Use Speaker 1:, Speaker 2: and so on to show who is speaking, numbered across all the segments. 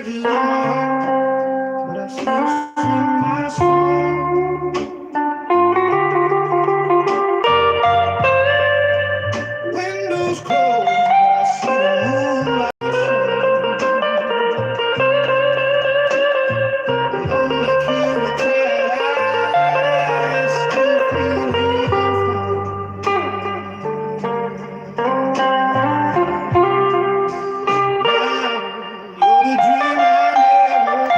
Speaker 1: edges of my heart, but I still sing my song. Windows closed, but I see the moonlight shine. Lonely kid with tired eyes, still feeling fine. You're the dream I never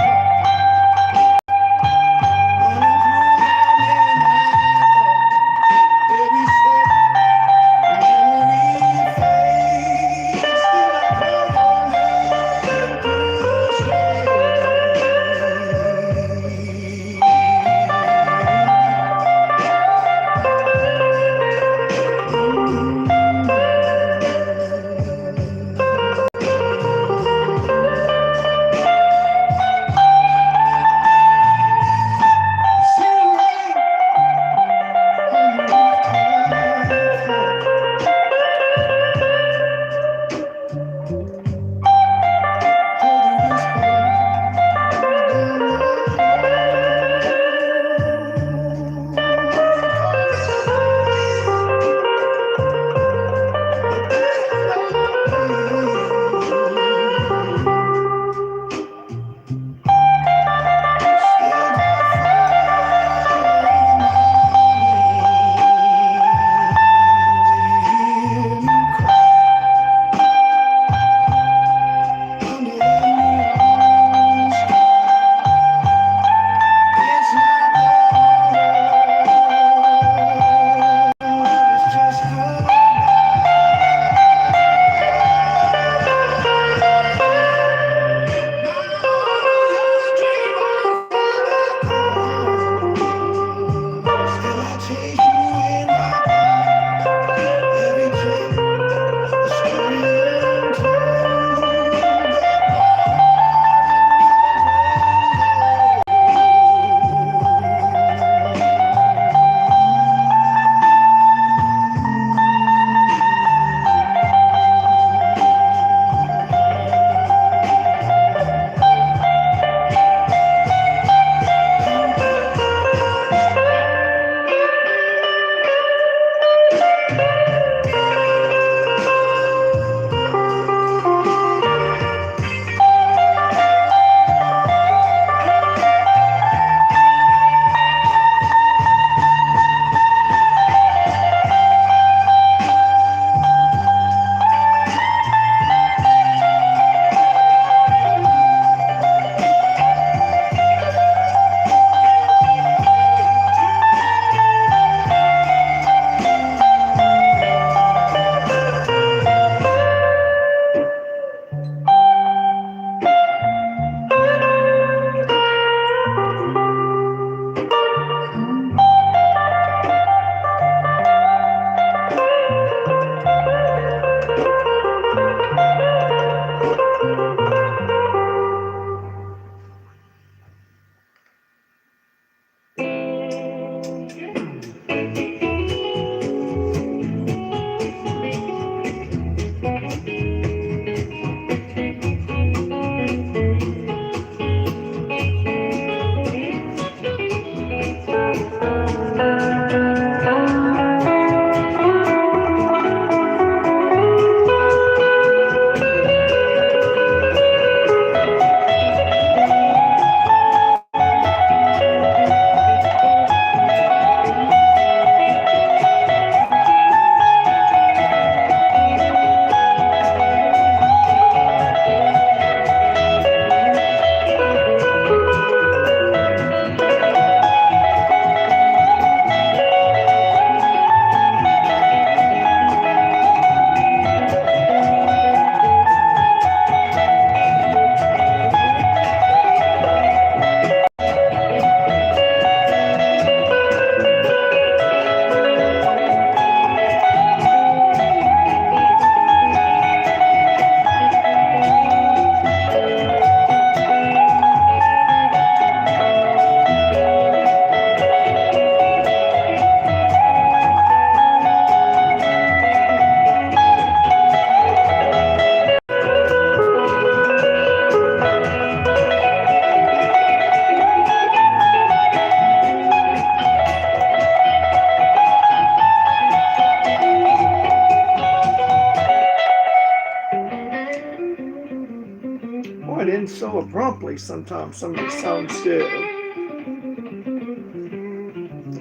Speaker 1: end so abruptly sometimes, some of these songs do.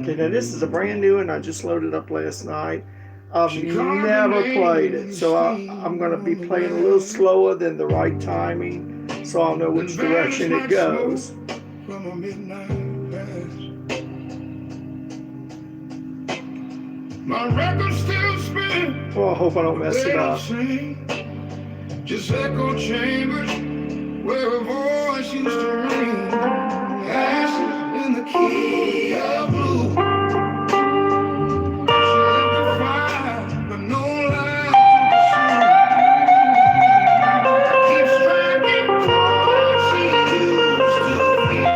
Speaker 1: Okay, now this is a brand new one I just loaded up last night. I've never played it, so I'm going to be playing a little slower than the right timing, so I'll know which direction it goes.
Speaker 2: From a midnight pass, my record still spin.
Speaker 1: Well, I hope I don't mess it up.
Speaker 2: Just echo chambers where a voice used to ring. Ashes in the key of blue. She left a fire, but no light to pursue. Keep striking chords she used to feel,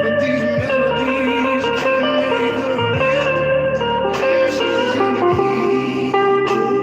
Speaker 2: but these melodies can't make her real. Ashes in the key of blue.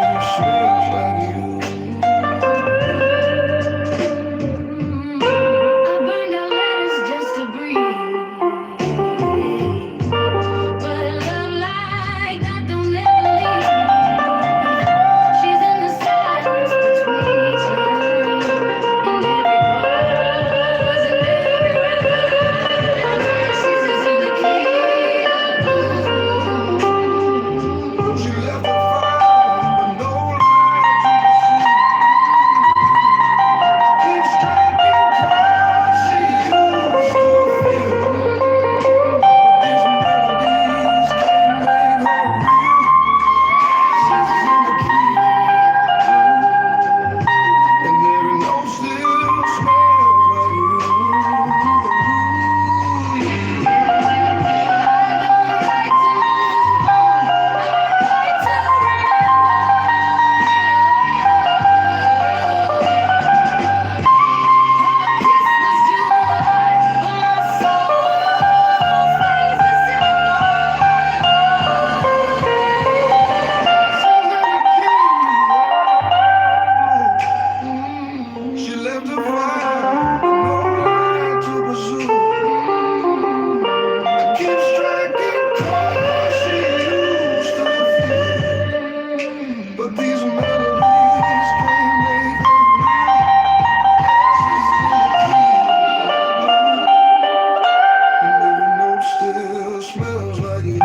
Speaker 2: Smells like you.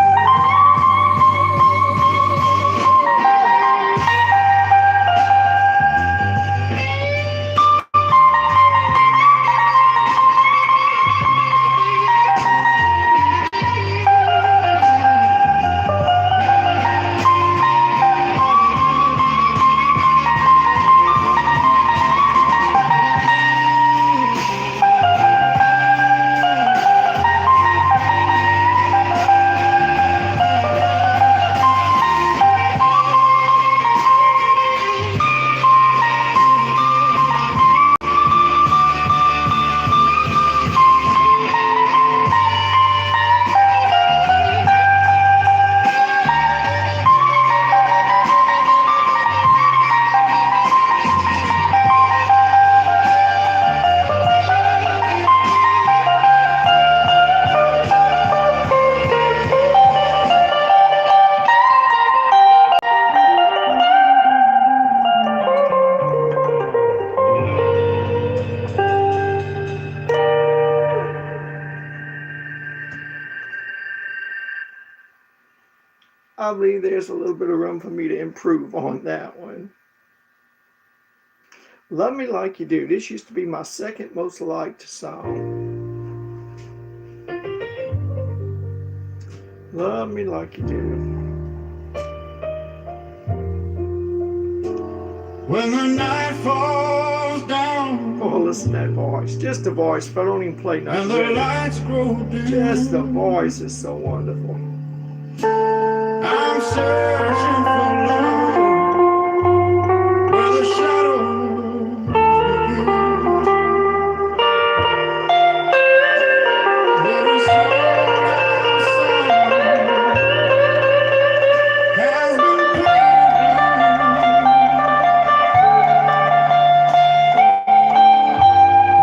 Speaker 1: I believe there's a little bit of room for me to improve on that one. Love Me Like You Do. This used to be my second most liked song. Love Me Like You Do.
Speaker 2: When the night falls down.
Speaker 1: Oh, listen to that voice. Just the voice, but I don't even play nothing.
Speaker 2: And the lights grow dim.
Speaker 1: Just the voice is so wonderful.
Speaker 2: I'm searching for love where the shadows begin. Every soul outside has been played,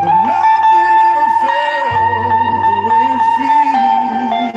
Speaker 2: but nothing ever felt the way it feels.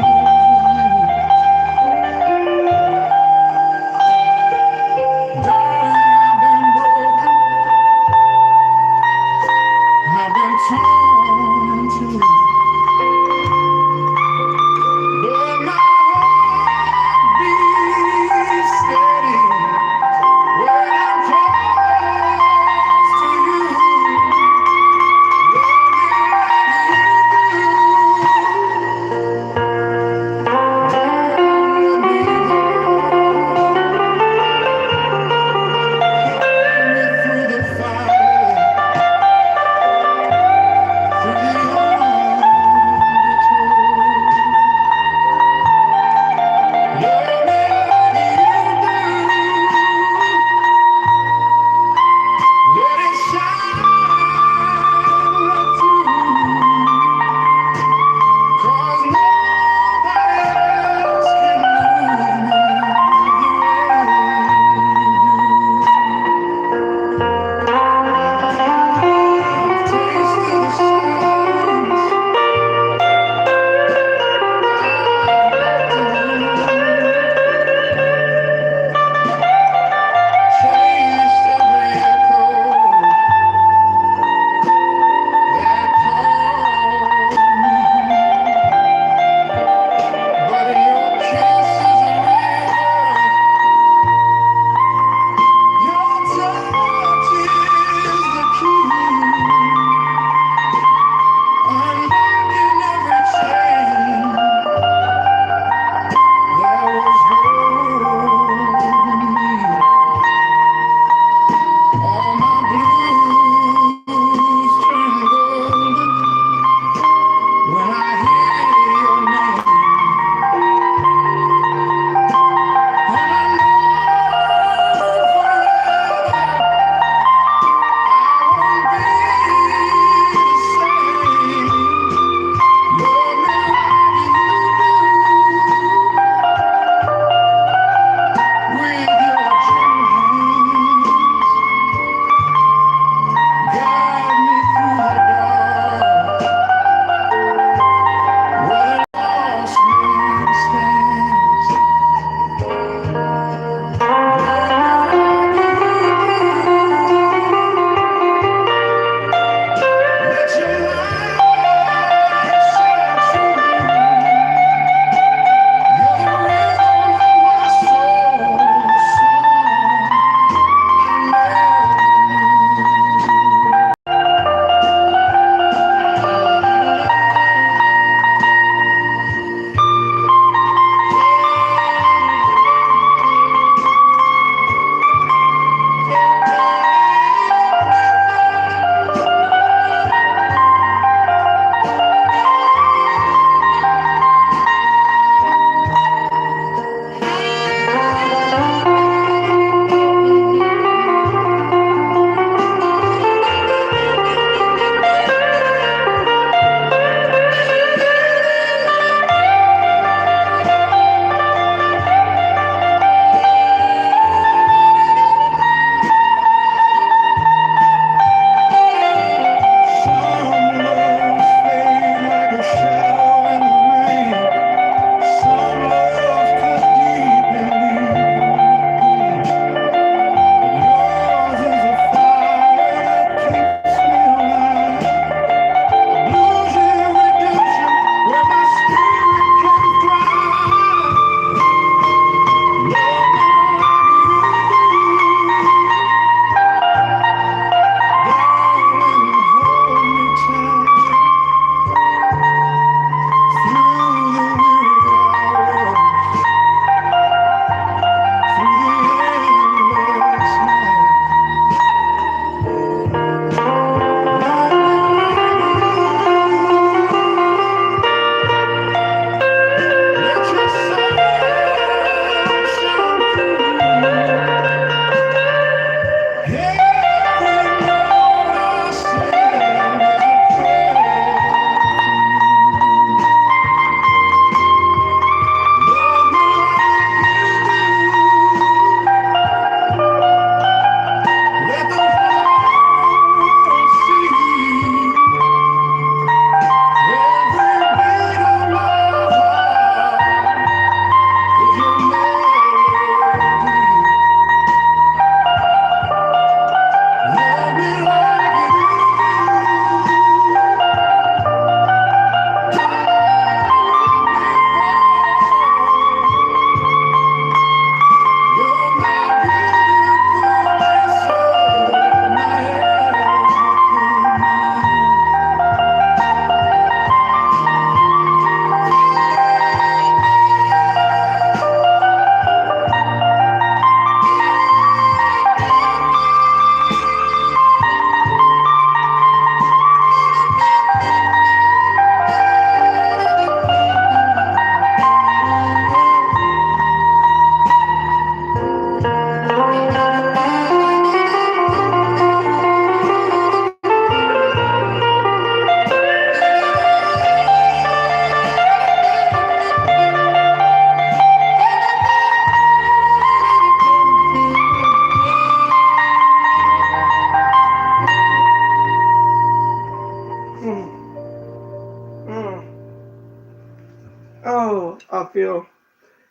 Speaker 1: feel,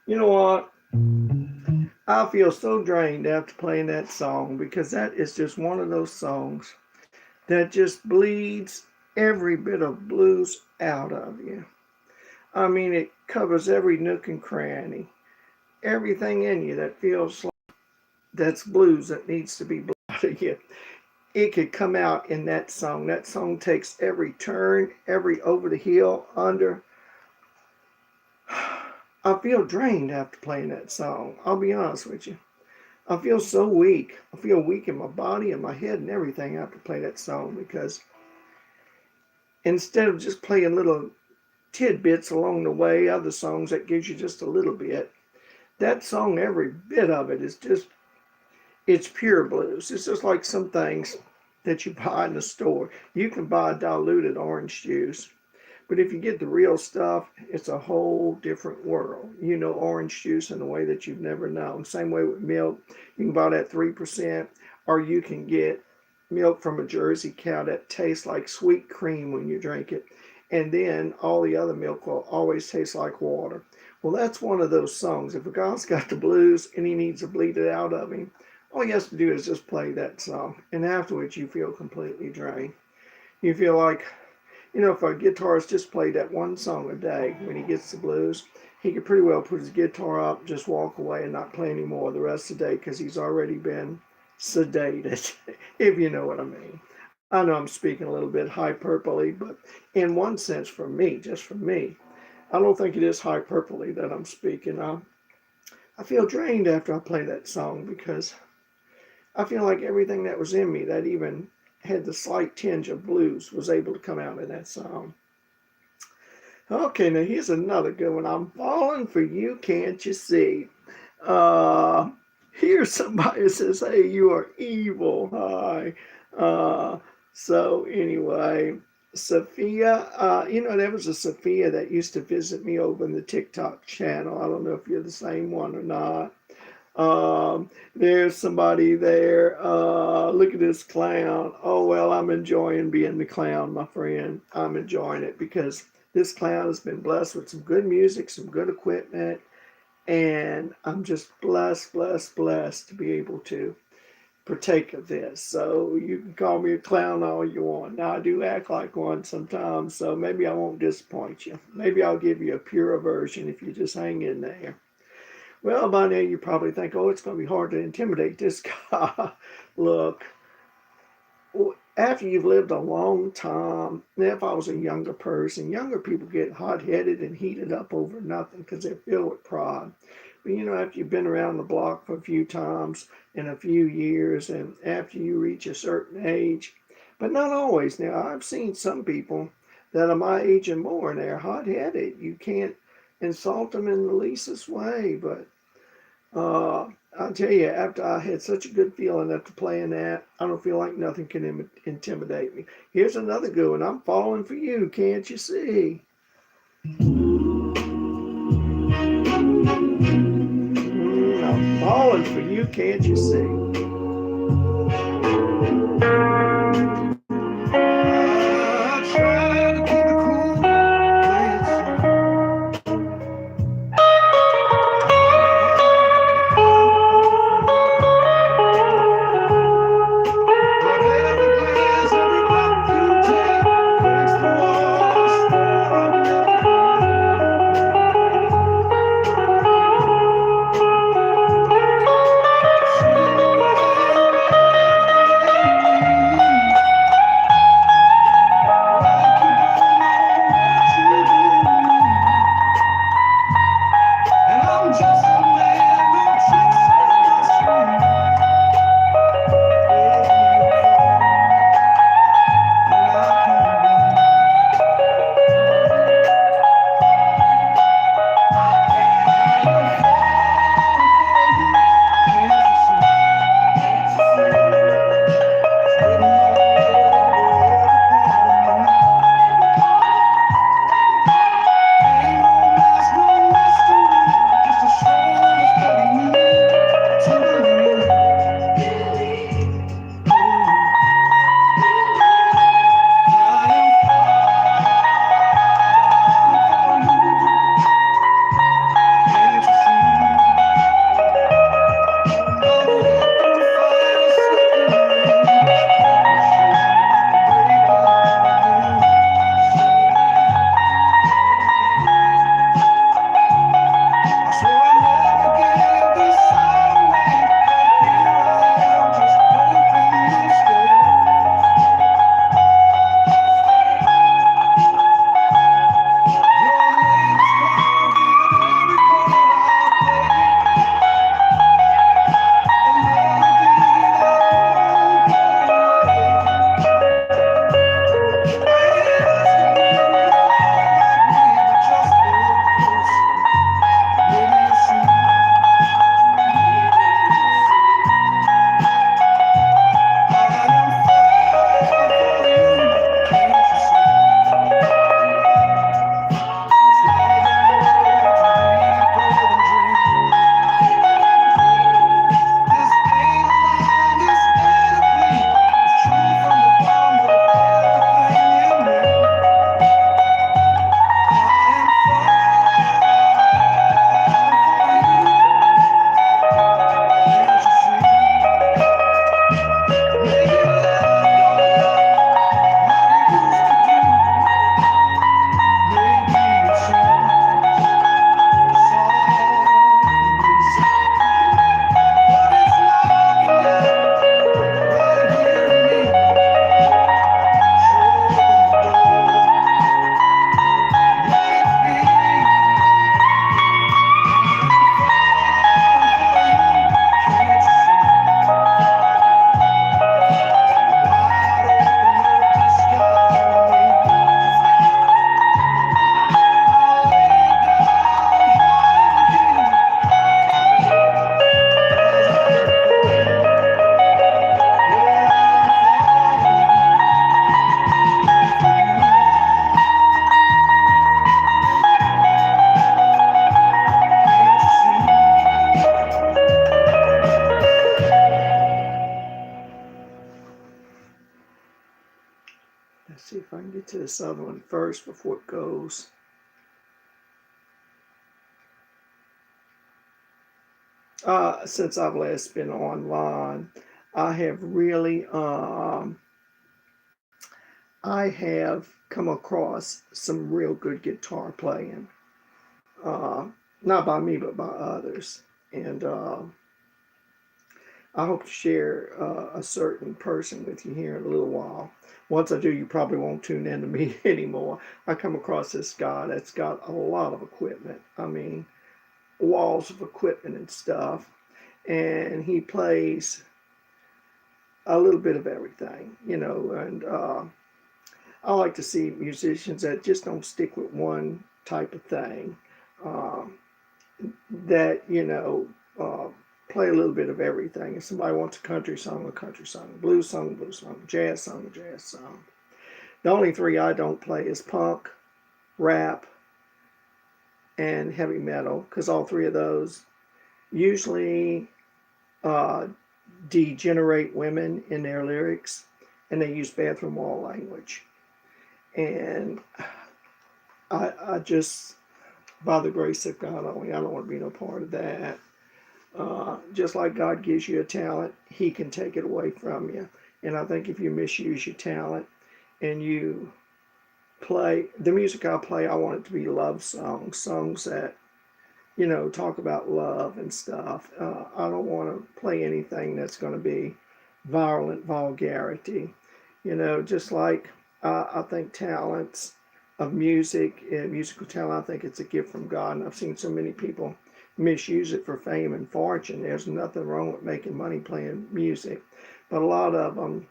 Speaker 1: you know what? I feel so drained after playing that song because that is just one of those songs that just bleeds every bit of blues out of you. I mean, it covers every nook and cranny, everything in you that feels like that's blues that needs to be blood out of you. It could come out in that song. That song takes every turn, every over the hill, under. I feel drained after playing that song. I'll be honest with you. I feel so weak. I feel weak in my body and my head and everything after playing that song because instead of just playing little tidbits along the way, other songs that gives you just a little bit, that song, every bit of it is just, it's pure blues. It's just like some things that you buy in the store. You can buy diluted orange juice, but if you get the real stuff, it's a whole different world. You know orange juice in a way that you've never known. Same way with milk. You can buy that 3%, or you can get milk from a Jersey cow that tastes like sweet cream when you drink it. And then all the other milk will always taste like water. Well, that's one of those songs. If a guy's got the blues and he needs to bleed it out of him, all he has to do is just play that song. And afterwards, you feel completely drained. You feel like, you know, if a guitarist just played that one song a day when he gets the blues, he could pretty well put his guitar up, just walk away and not play anymore the rest of the day because he's already been sedated, if you know what I mean. I know I'm speaking a little bit hyperbole, but in one sense, for me, just for me, I don't think it is hyperbole that I'm speaking. I feel drained after I play that song because I feel like everything that was in me that even had the slight tinge of blues was able to come out in that song. Okay, now here's another good one. I'm falling for you, can't you see? Uh, Here's somebody that says, hey, you are evil. Hi. So anyway, Sophia, there was a Sophia that used to visit me over in the TikTok channel. I don't know if you're the same one or not. There's somebody there. Look at this clown. Oh, well, I'm enjoying being the clown, my friend. I'm enjoying it because this clown has been blessed with some good music, some good equipment, and I'm just blessed, blessed, blessed to be able to partake of this. So you can call me a clown all you want. Now, I do act like one sometimes, so maybe I won't disappoint you. Maybe I'll give you a purer version if you just hang in there. Well, by now you probably think, oh, it's going to be hard to intimidate this guy. Look, after you've lived a long time, now if I was a younger person, younger people get hot-headed and heated up over nothing because they're filled with pride. But after you've been around the block for a few times in a few years and after you reach a certain age, but not always. Now, I've seen some people that are my age and more, and they're hot-headed. You can't insult them in the leastest way, but I'll tell you, after I had such a good feeling after playing that, I don't feel like nothing can intimidate me. Here's another good one. I'm falling for you, can't you see? I'm falling for you, can't you see?
Speaker 2: I try to keep it cool, play it slow. But every glance, every breath you take breaks the walls that I'm building.
Speaker 1: See if I can get to this other one first before it goes. Since I've last been online, I have really, I have come across some real good guitar playing. Uh, Not by me, but by others. And I hope to share a certain person with you here in a little while. Once I do, you probably won't tune in to me anymore. I come across this guy that's got a lot of equipment. I mean, walls of equipment and stuff. And he plays a little bit of everything, you know. And I like to see musicians that just don't stick with one type of thing. Um, that, you know, play a little bit of everything. If somebody wants a country song, a blues song, a jazz song. The only three I don't play is punk, rap, and heavy metal, because all three of those usually uh, degenerate women in their lyrics, and they use bathroom wall language. And I just, by the grace of God only, I don't want to be no part of that. Just like God gives you a talent, He can take it away from you. And I think if you misuse your talent and you play the music I play, I want it to be love songs, songs that, you know, talk about love and stuff. I don't want to play anything that's going to be violent vulgarity. You know, just like I think talents of music and musical talent, I think it's a gift from God. And I've seen so many people misuse it for fame and fortune. There's nothing wrong with making money playing music. But a lot of them,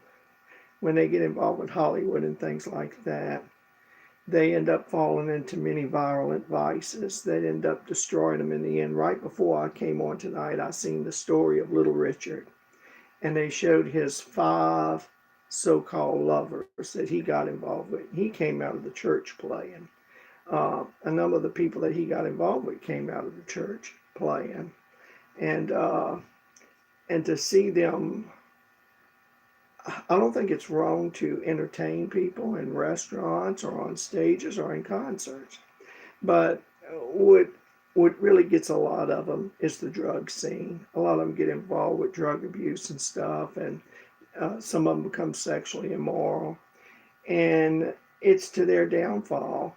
Speaker 1: when they get involved with Hollywood and things like that, they end up falling into many violent vices that end up destroying them in the end. Right before I came on tonight, I seen the story of Little Richard, and they showed his 5 so-called lovers that he got involved with. He came out of the church playing. A number of the people that he got involved with came out of the church playing, and to see them, I don't think it's wrong to entertain people in restaurants or on stages or in concerts, but what really gets a lot of them is the drug scene. A lot of them get involved with drug abuse and stuff, and some of them become sexually immoral, and it's to their downfall.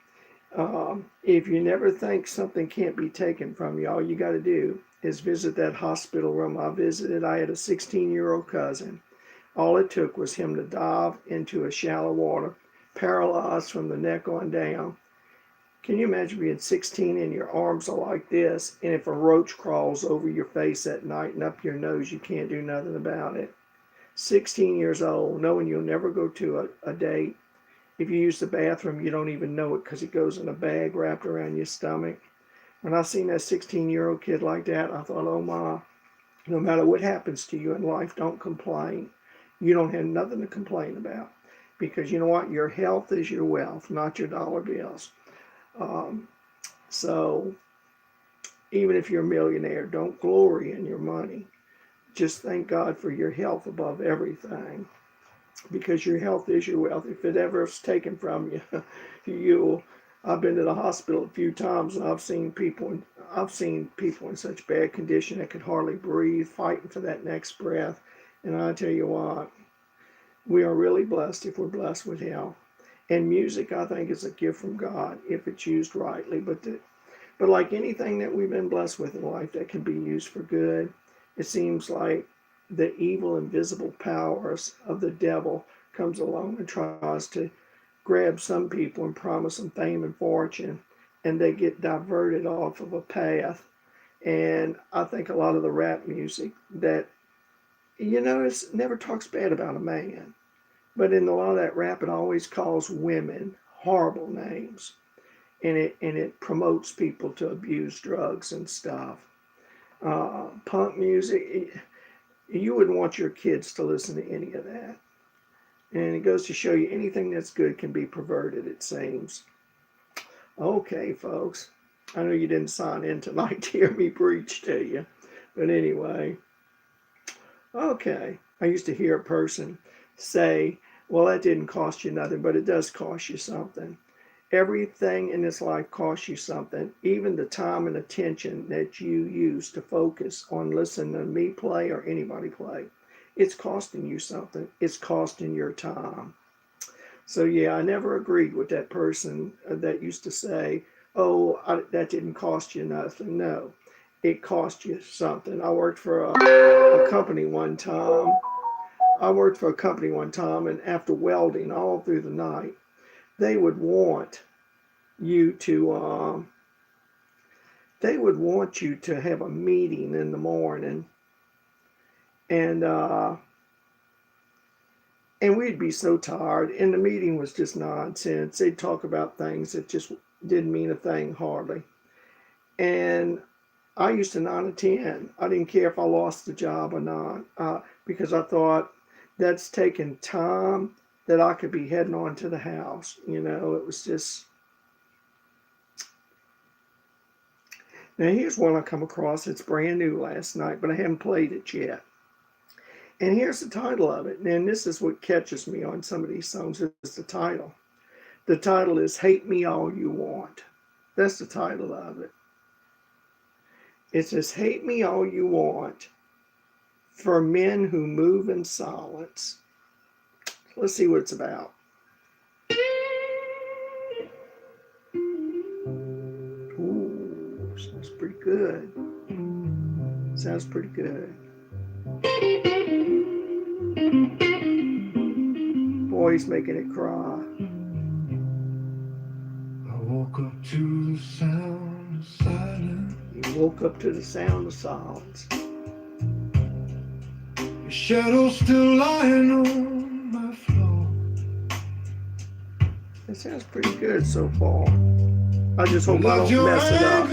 Speaker 1: If you never think something can't be taken from you, all you got to do is visit that hospital room I visited. I had a 16-year-old cousin. All it took was him to dive into a shallow water, paralyzed from the neck on down. Can you imagine being 16 and your arms are like this, and if a roach crawls over your face at night and up your nose, you can't do nothing about it? 16 years old, knowing you'll never go to a date. If you use the bathroom, you don't even know it because it goes in a bag wrapped around your stomach. When I seen that 16-year-old kid like that, I thought, oh my, no matter what happens to you in life, don't complain. You don't have nothing to complain about, because you know what? Your health is your wealth, not your dollar bills. So even if you're a millionaire, don't glory in your money. Just thank God for your health above everything, because your health is your wealth. If it ever is taken from you, you'll. I've been to the hospital a few times, and I've seen people in such bad condition that could hardly breathe, fighting for that next breath. And I tell you what, we are really blessed if we're blessed with health. And music, I think, is a gift from God if it's used rightly. But like anything that we've been blessed with in life that can be used for good, it seems like the evil, invisible powers of the devil comes along and tries to grab some people and promise them fame and fortune, and they get diverted off of a path. And I think a lot of the rap music that, you know, it never talks bad about a man, but in a lot of that rap, it always calls women horrible names, and it promotes people to abuse drugs and stuff. Punk music, you wouldn't want your kids to listen to any of that. And it goes to show you anything that's good can be perverted, it seems. Okay, folks. I know you didn't sign in tonight to hear me preach to you. But anyway, okay. I used to hear a person say, Well, that didn't cost you nothing, but it does cost you something. Everything in this life costs you something, even the time and attention that you use to focus on listening to me play or anybody play. It's costing you something. It's costing your time. So, yeah, I never agreed with that person that used to say, oh, that didn't cost you nothing. No, it cost you something. I worked for a company one time. I worked for a company one time, and after welding all through the night, they would want you to have a meeting in the morning, and uh, and we'd be so tired, and the meeting was just nonsense. They'd talk about things that just didn't mean a thing hardly, and I used to 9 to 10. I didn't care if I lost the job or not, because I thought that's taking time that I could be heading on to the house. It was just. Now, here's one I come across. It's brand new last night, but I haven't played it yet. And here's the title of it. And this is what catches me on some of these songs is the title. The title is Hate Me All You Want. That's the title of it. It says, Hate me all you want for men who move in silence. Let's see what it's about. Ooh, sounds pretty good. Sounds pretty good. Boy, he's making it cry.
Speaker 2: I woke up to the sound of silence.
Speaker 1: He woke up to the sound of silence.
Speaker 2: Your shadow still lying on my floor.
Speaker 1: It sounds pretty good so far. I just hope I don't mess it up.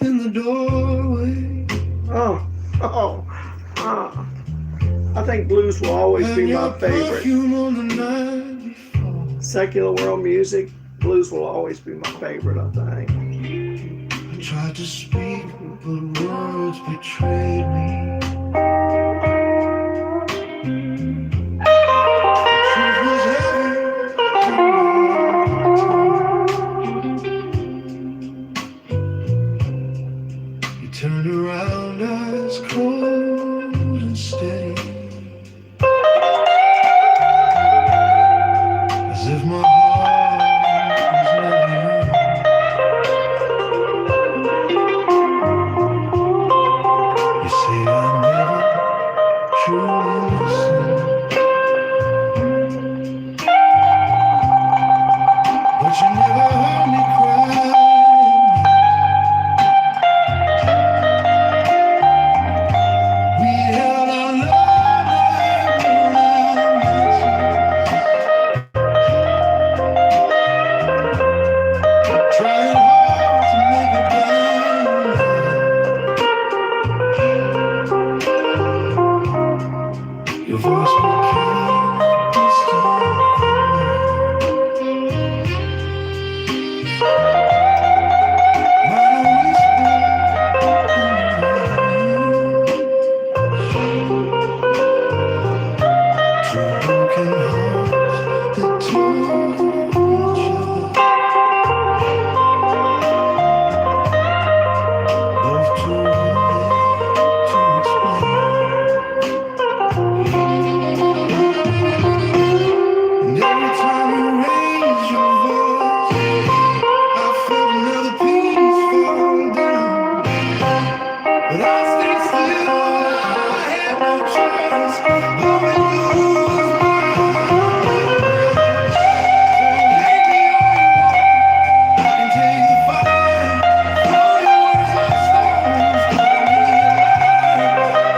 Speaker 2: In the doorway.
Speaker 1: Oh. I think blues will always be my favorite. Secular world music, blues will always be my favorite, I think.
Speaker 2: I tried to speak, but words betrayed me. Turned around, eyes cold and steady, as if my heart was never young. You say I never truly listened, but you never heard me cry. Your voice became distant from me. Not a whisper in the two broken hearts that told each other, both too wounded to explain. And every time you raise your voice, I felt another piece fall down. But I stayed still, I had no choice. All I knew was mine. So hate me all you want, I can take the fire. All your words like stones, call me alive.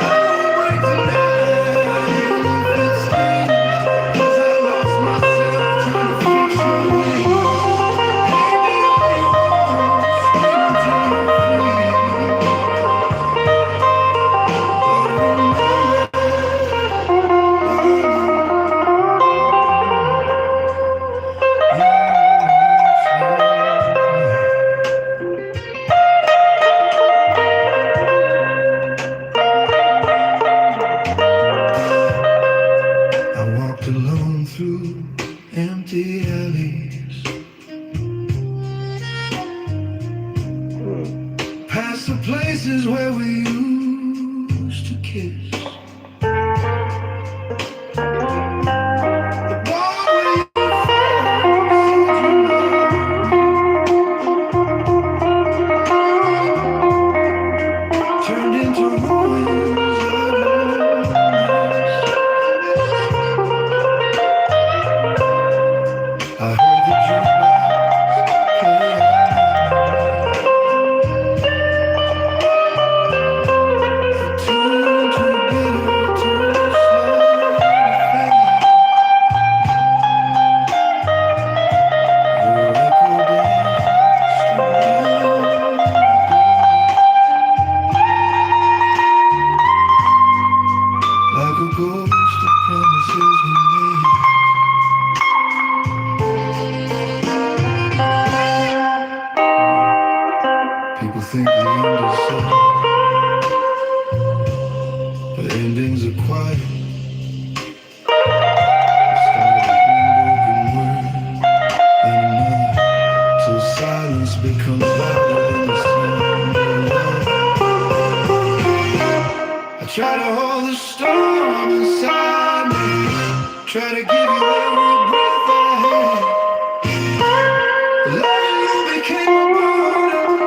Speaker 2: I won't break tonight, if it stings, 'cause I lost myself trying to fix your wings. Hate me all you want, scream until you're free. But remember, endings are quiet. Start with one broken word, then another, till silence becomes louder than the sound of love. I try to hold the storm inside me, try to give you every breath I had. Loving you became a burden,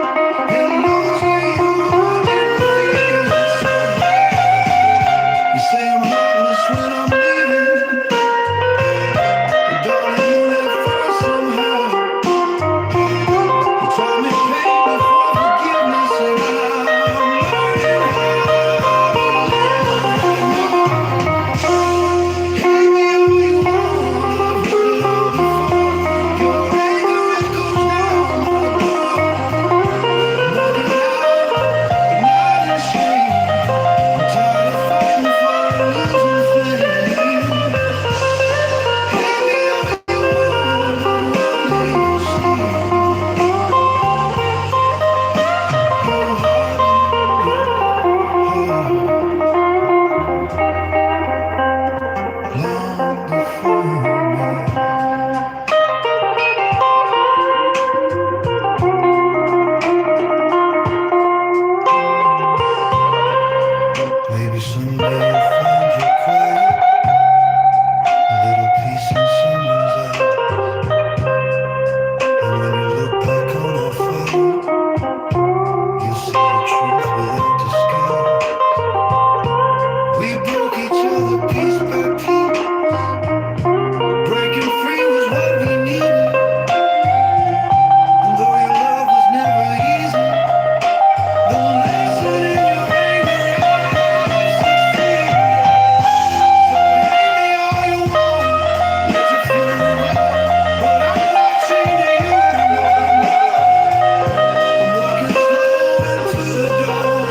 Speaker 2: and losing you didn't feel so bad. You say I'm heartless when I'm leaving, but darling, you left first somehow. You taught me pain before forgiveness, and I'm learning how to live right now. Hate me all you want, I've heard it all before. Your anger, it goes down my door. I'm walking out at night in shame. I'm tired of fighting for a losing flame. Hate me all you want, but one day you'll see. Your heart long before me. Maybe someday you'll find your quiet, a little peace in someone's eyes. And when you look back on our fight, you'll see the truth without disguise. We broke each other piece by piece. Breaking free was what we needed. And though your love was never easy, the lesson in your anger I succeeded. So hate me all you want, let your fury roar, but I'm not chained to you no more. I'm walking slow into the dawn,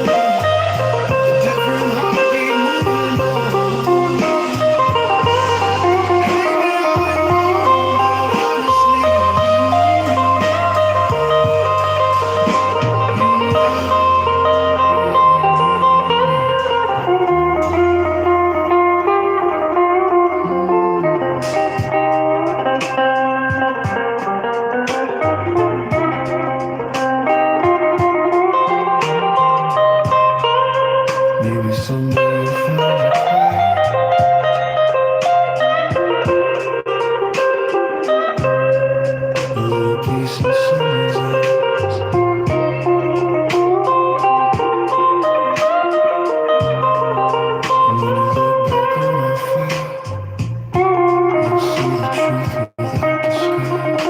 Speaker 2: a different heartbeat moving on. Hate me all you want, but honestly, maybe someday you'll find your quiet, a little peace in someone's eyes. And when you look back on our fight, you'll see the truth without disguise.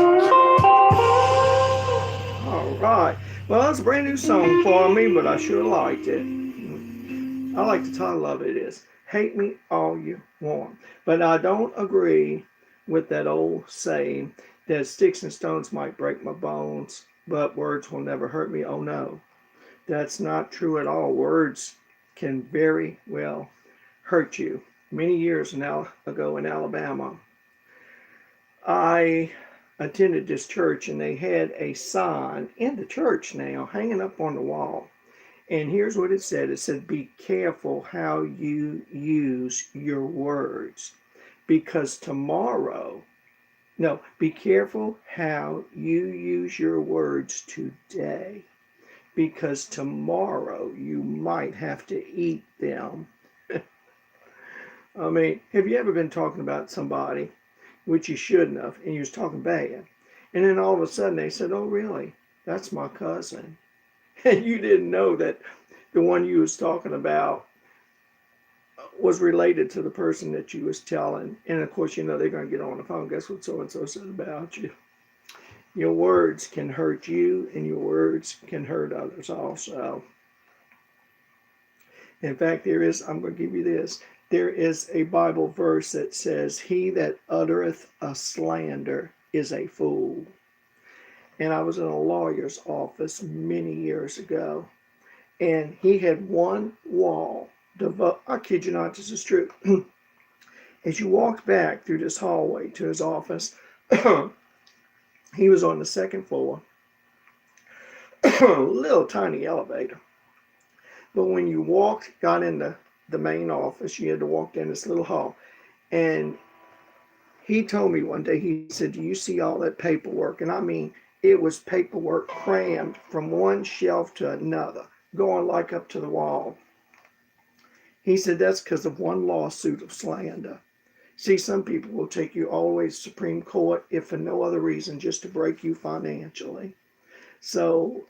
Speaker 1: All right. Well, that's a brand new song for me, but I sure liked it. I like the title of it is Hate Me All You Want. But I don't agree with that old saying that sticks and stones might break my bones, but words will never hurt me. Oh no, that's not true at all. Words can very well hurt you. Many years now ago in Alabama, I attended this church and they had a sign in the church now hanging up on the wall. And here's what it said. It said, be careful how you use your words because be careful how you use your words today because tomorrow you might have to eat them. I mean, have you ever been talking about somebody, which you shouldn't have, and you was talking bad, and then all of a sudden they said, oh, really? That's my cousin. And you didn't know that the one you was talking about was related to the person that you was telling. And of course, you know, they're going to get on the phone. Guess what so-and-so said about you? Your words can hurt you and your words can hurt others also. In fact, I'm going to give you this. There is a Bible verse that says, he that uttereth a slander is a fool. And I was in a lawyer's office many years ago, and he had one wall devoted. I kid you not, this is true. As you walked back through this hallway to his office, he was on the second floor, little tiny elevator. But when you got in the the main office. You had to walk down this little hall. And he told me one day, he said, "Do you see all that paperwork?" And I mean, it was paperwork crammed from one shelf to another, going like up to the wall. He said, "That's because of one lawsuit of slander." See, some people will take you all the way to Supreme Court if for no other reason, just to break you financially. So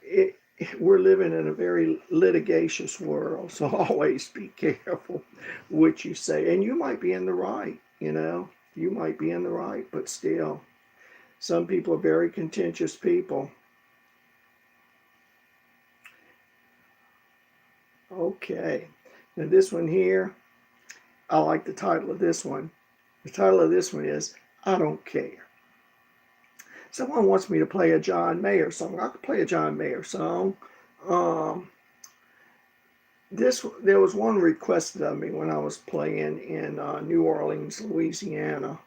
Speaker 1: we're living in a very litigious world. So always be careful what you say. And you might be in the right, you might be in the right, but still, some people are very contentious people. Okay. Now this one here, I like the title of this one. The title of this one is "I Don't Care." Someone wants me to play a John Mayer song. I could play a John Mayer song. Um, there was one requested of me when I was playing in New Orleans, Louisiana.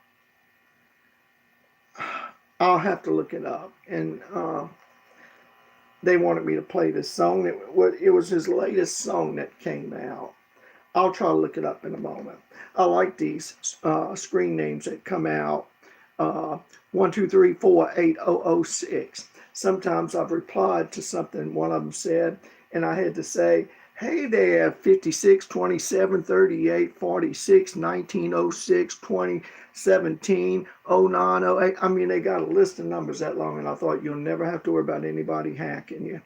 Speaker 1: I'll have to look it up. And they wanted me to play this song. It was his latest song that came out. I'll try to look it up in a moment. I like these screen names that come out. 123480006. Sometimes I've replied to something one of them said, and I had to say, "Hey there, 56 27 38 46 1906 2017 0908." I mean, they got a list of numbers that long, and I thought, you'll never have to worry about anybody hacking you.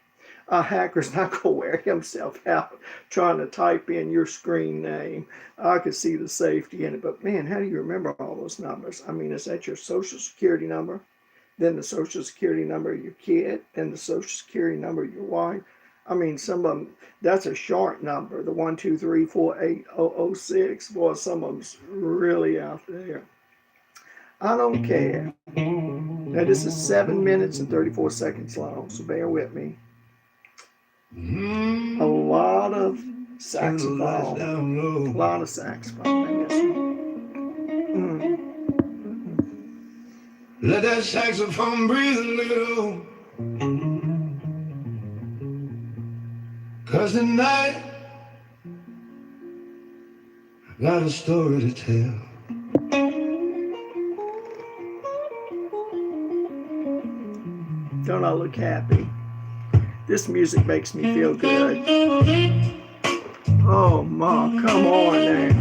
Speaker 1: A hacker's not going to wear himself out trying to type in your screen name. I could see the safety in it, but man, how do you remember all those numbers? I mean, is that your social security number? Then the social security number of your kid? Then the social security number of your wife? I mean, some of them, that's a short number, the 123480006. Boy, some of them's really out there. I don't care. Now, this is 7 minutes and 34 seconds long, so bear with me. A lot of saxophone. A lot of saxophone in this one.
Speaker 2: Let that saxophone breathe a little. 'Cause tonight I got a story to tell.
Speaker 1: Don't I look happy? This music makes me feel good. Oh, Ma, come on now.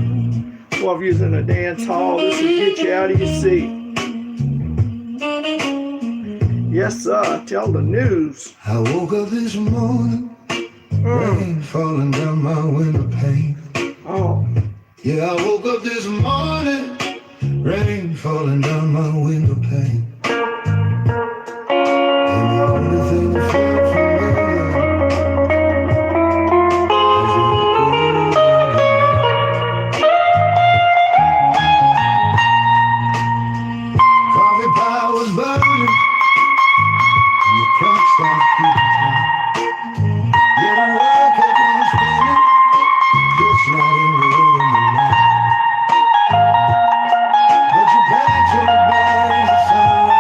Speaker 1: Well, if you're in a dance hall, this will get you out of your seat. Yes, sir. Tell the news.
Speaker 2: I woke up this morning, rain falling down my window pane.
Speaker 1: Oh.
Speaker 2: Yeah, I woke up this morning, rain falling down my window pane. And the only thing that felt familiar was the coffee pile was burning, and the clock started keeping time. Yeah, the world kept on spinning, just not in the rhythm of night. But you packed your bags of sun.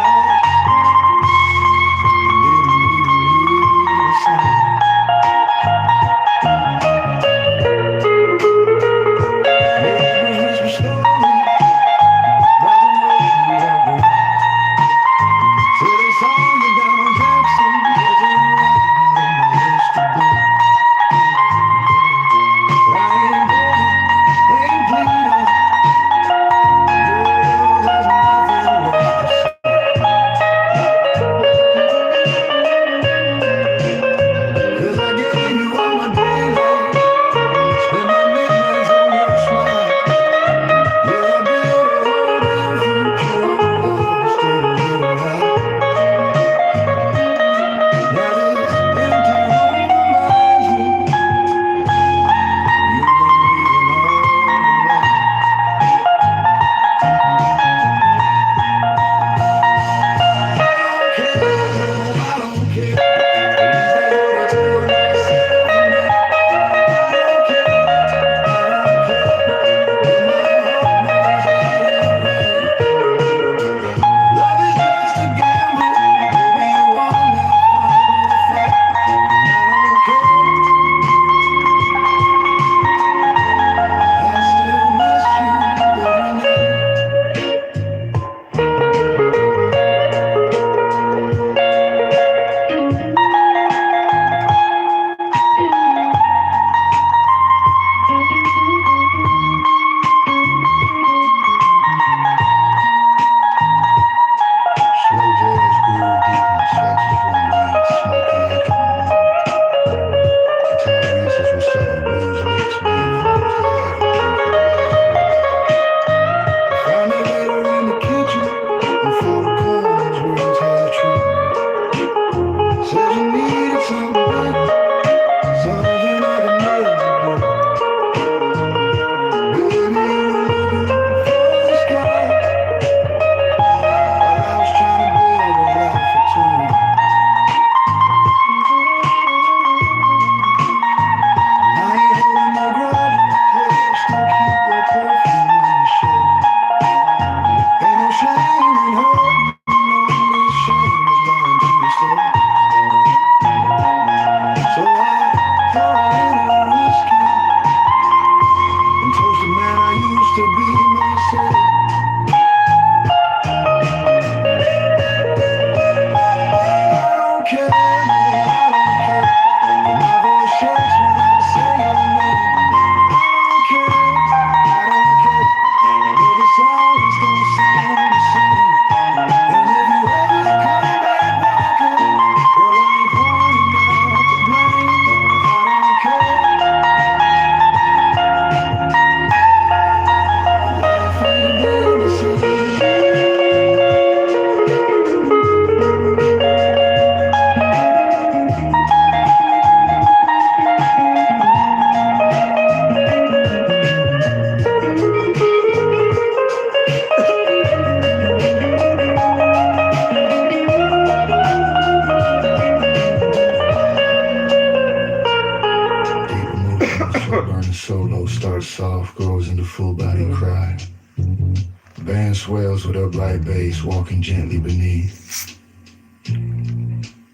Speaker 2: to be myself. I don't care, no, I don't care. My voice shakes when I say your name. I don't care, I don't care. Though the silence don't sound the same. And if you ever come back walking, well, I ain't pointing out to blame. I don't care. Life ain't been the same. Deep emotion, slow burning solo starts soft, grows into full body cry. The band swells with upright bass, walking gently beneath.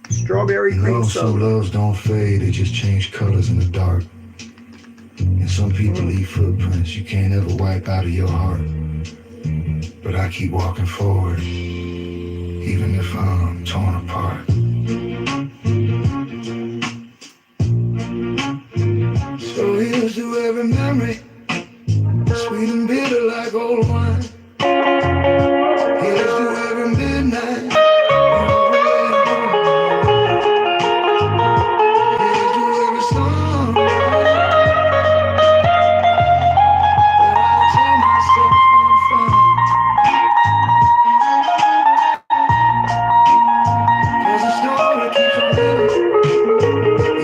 Speaker 1: Strawberry
Speaker 2: And
Speaker 1: cream
Speaker 2: love, some
Speaker 1: soda.
Speaker 2: loves don't fade, they just change colors in the dark. And some people leave footprints you can't ever wipe out of your heart. But I keep walking forward, even if I'm torn apart. So here's to every memory, sweet and bitter like old wine. Here's to every midnight. Here's to every song that I tell myself I'm fine. 'Cause the story keeps on living,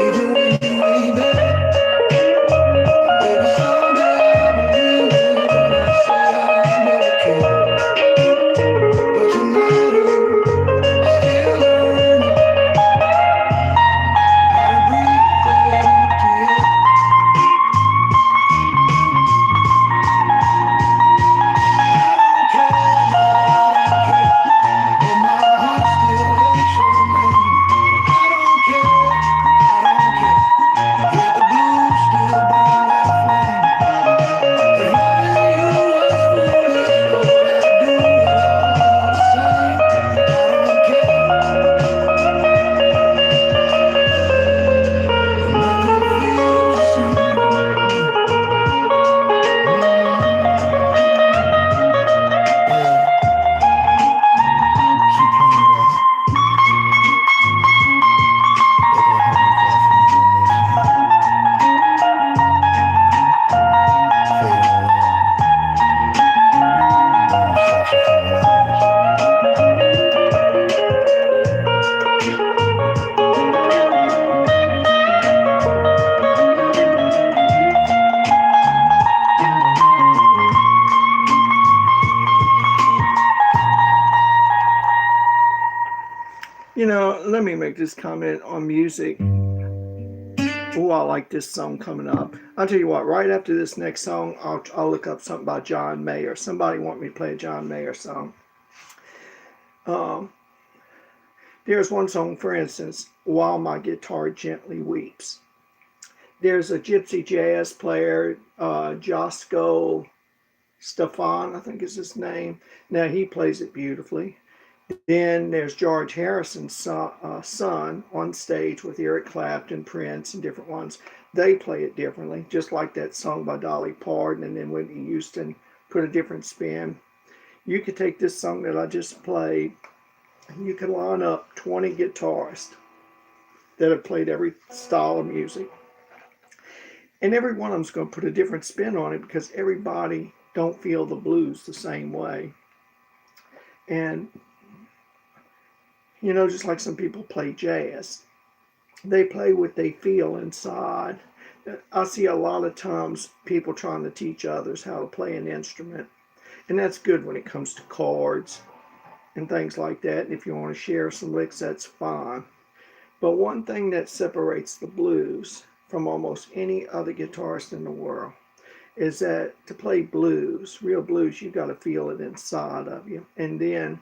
Speaker 2: even when you ain't there. Baby, someday I believe it when I say I never cared. But tonight, oh, still learning how to breathe that empty air. I don't care, no, I don't care. But my heart still aches your name. I don't care, I don't care. Yet the blues still burn like flame. If loving you was foolish, Lord, I'd do it all the same. I don't care. Nothing feels the same. Yeah, keep playing it out. They're gonna help me cry for me one more time. Fading along, warm saxophone melodies.
Speaker 1: You know, let me make this comment on music. Oh, I like this song coming up. I'll tell you what, right after this next song, I'll look up something by John Mayer. Somebody want me to play a John Mayer song. Um, there's one song, for instance, While My Guitar Gently Weeps. There's a gypsy jazz player, Josko Stefan, I think is his name. Now, he plays it beautifully. Then there's George Harrison's son on stage with Eric Clapton, Prince, and different ones. They play it differently, just like that song by Dolly Parton, and then Whitney Houston put a different spin. You could take this song that I just played, and you could line up 20 guitarists that have played every style of music. And every one of them's going to put a different spin on it because everybody don't feel the blues the same way. And you know, just like some people play jazz, they play what they feel inside. I see a lot of times people trying to teach others how to play an instrument, and that's good when it comes to chords and things like that. And if you want to share some licks, that's fine. But one thing that separates the blues from almost any other guitarist in the world is that to play blues, real blues, you got to feel it inside of you. And then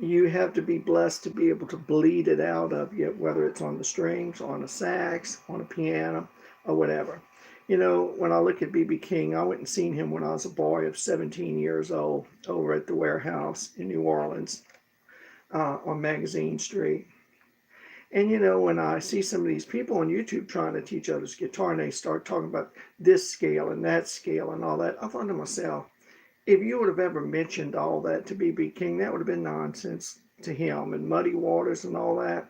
Speaker 1: you have to be blessed to be able to bleed it out of you, whether it's on the strings, on a sax, on a piano, or whatever. You know, when I look at B.B. King, I went and seen him when I was a boy of 17 years old over at the warehouse in New Orleans on Magazine Street. And you know, when I see some of these people on YouTube trying to teach others guitar and they start talking about this scale and that scale and all that, I thought to myself, if you would have ever mentioned all that to B.B. King, that would have been nonsense to him, and Muddy Waters and all that.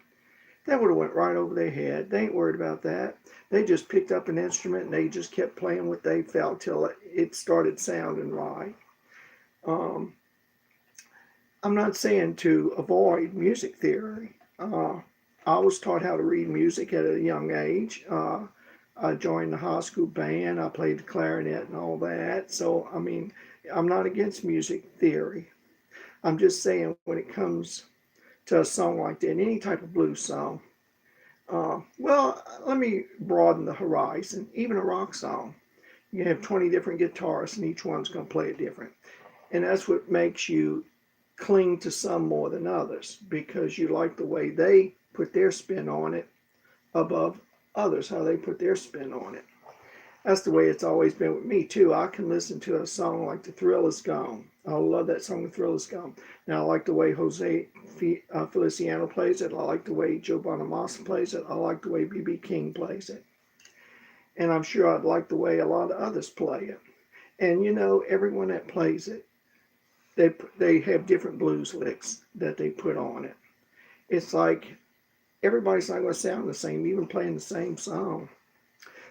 Speaker 1: That would have went right over their head. They ain't worried about that. They just picked up an instrument and they just kept playing what they felt till it started sounding right. Um, I'm not saying to avoid music theory. I was taught how to read music at a young age. I joined the high school band. I played the clarinet and all that. So, I mean, I'm not against music theory. I'm just saying when it comes to a song like that, any type of blues song, well, let me broaden the horizon. Even a rock song, you have 20 different guitarists and each one's going to play it different. And that's what makes you cling to some more than others because you like the way they put their spin on it above others, how they put their spin on it. That's the way it's always been with me too. I can listen to a song like The Thrill Is Gone. I love that song, The Thrill Is Gone. Now I like the way Jose Feliciano plays it. I like the way Joe Bonamassa plays it. I like the way B.B. King plays it. And I'm sure I'd like the way a lot of others play it. And you know, everyone that plays it, they have different blues licks that they put on it. It's like everybody's not going to sound the same, even playing the same song.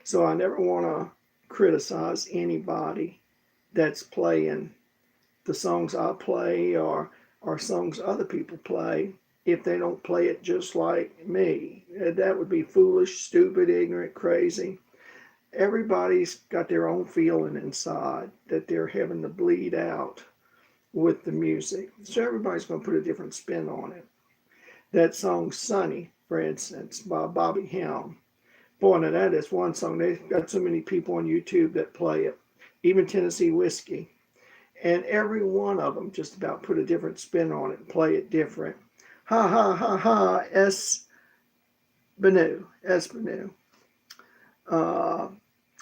Speaker 1: So I never want to criticize anybody that's playing the songs I play or songs other people play if they don't play it just like me. That would be foolish, stupid, ignorant, crazy. Everybody's got their own feeling inside that they're having to bleed out with the music. So everybody's going to put a different spin on it. That song Sunny, for instance, by Bobby Helm. Boy, now that is one song. They've got so many people on YouTube that play it. Even Tennessee Whiskey. And every one of them just about put a different spin on it and play it different. Ha ha ha ha, Benu.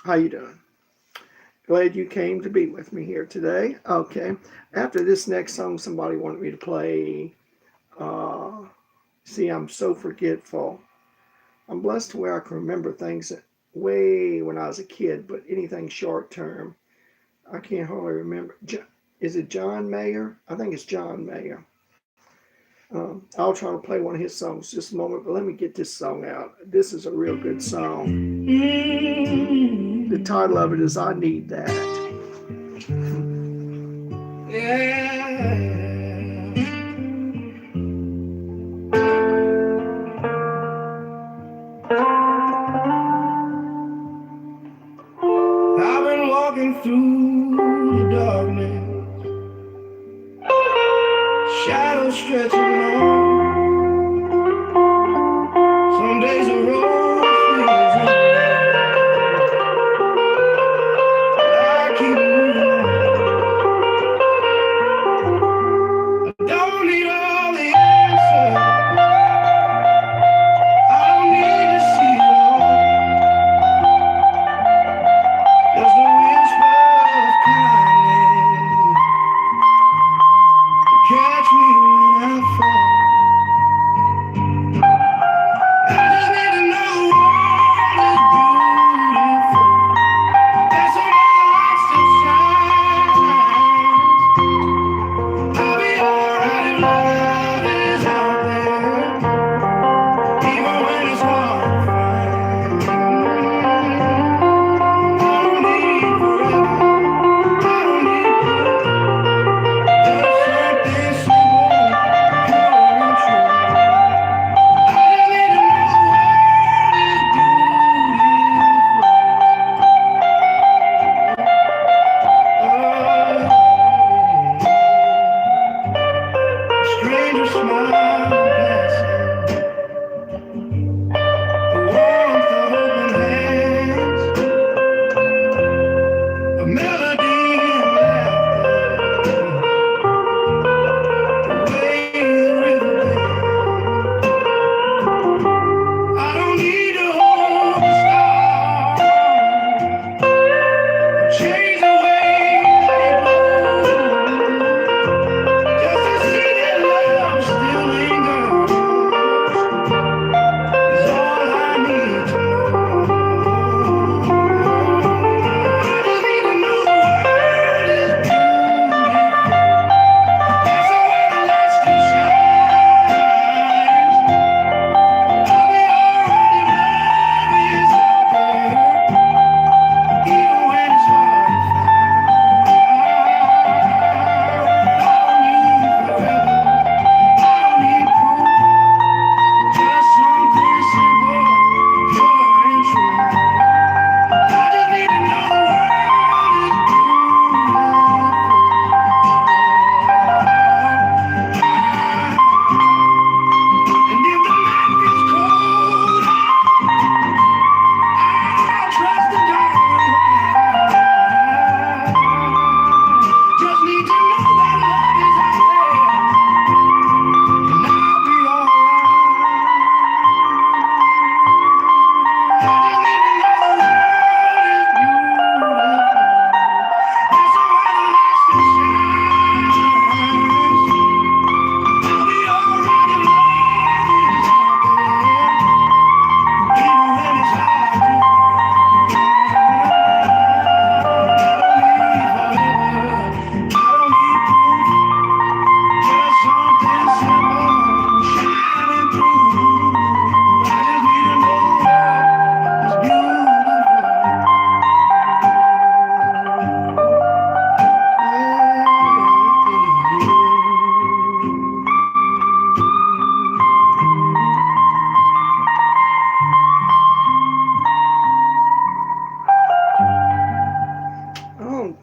Speaker 1: How you doing? Glad you came to be with me here today. Okay. After this next song, somebody wanted me to play. See, I'm so forgetful. I'm blessed to where I can remember things that way when I was a kid, but anything short term, I can't hardly remember. Is it John Mayer? I think it's John Mayer. I'll try to play one of his songs just a moment, but let me get this song out. This is a real good song. The title of it is I Need That.
Speaker 2: Yeah. I've been walking through the darkness, shadows stretching long. Some days the road feels unknown, but I keep moving on. I don't need all the answers, I don't need to see it all. Just a whisper of kindness to catch me when I fall.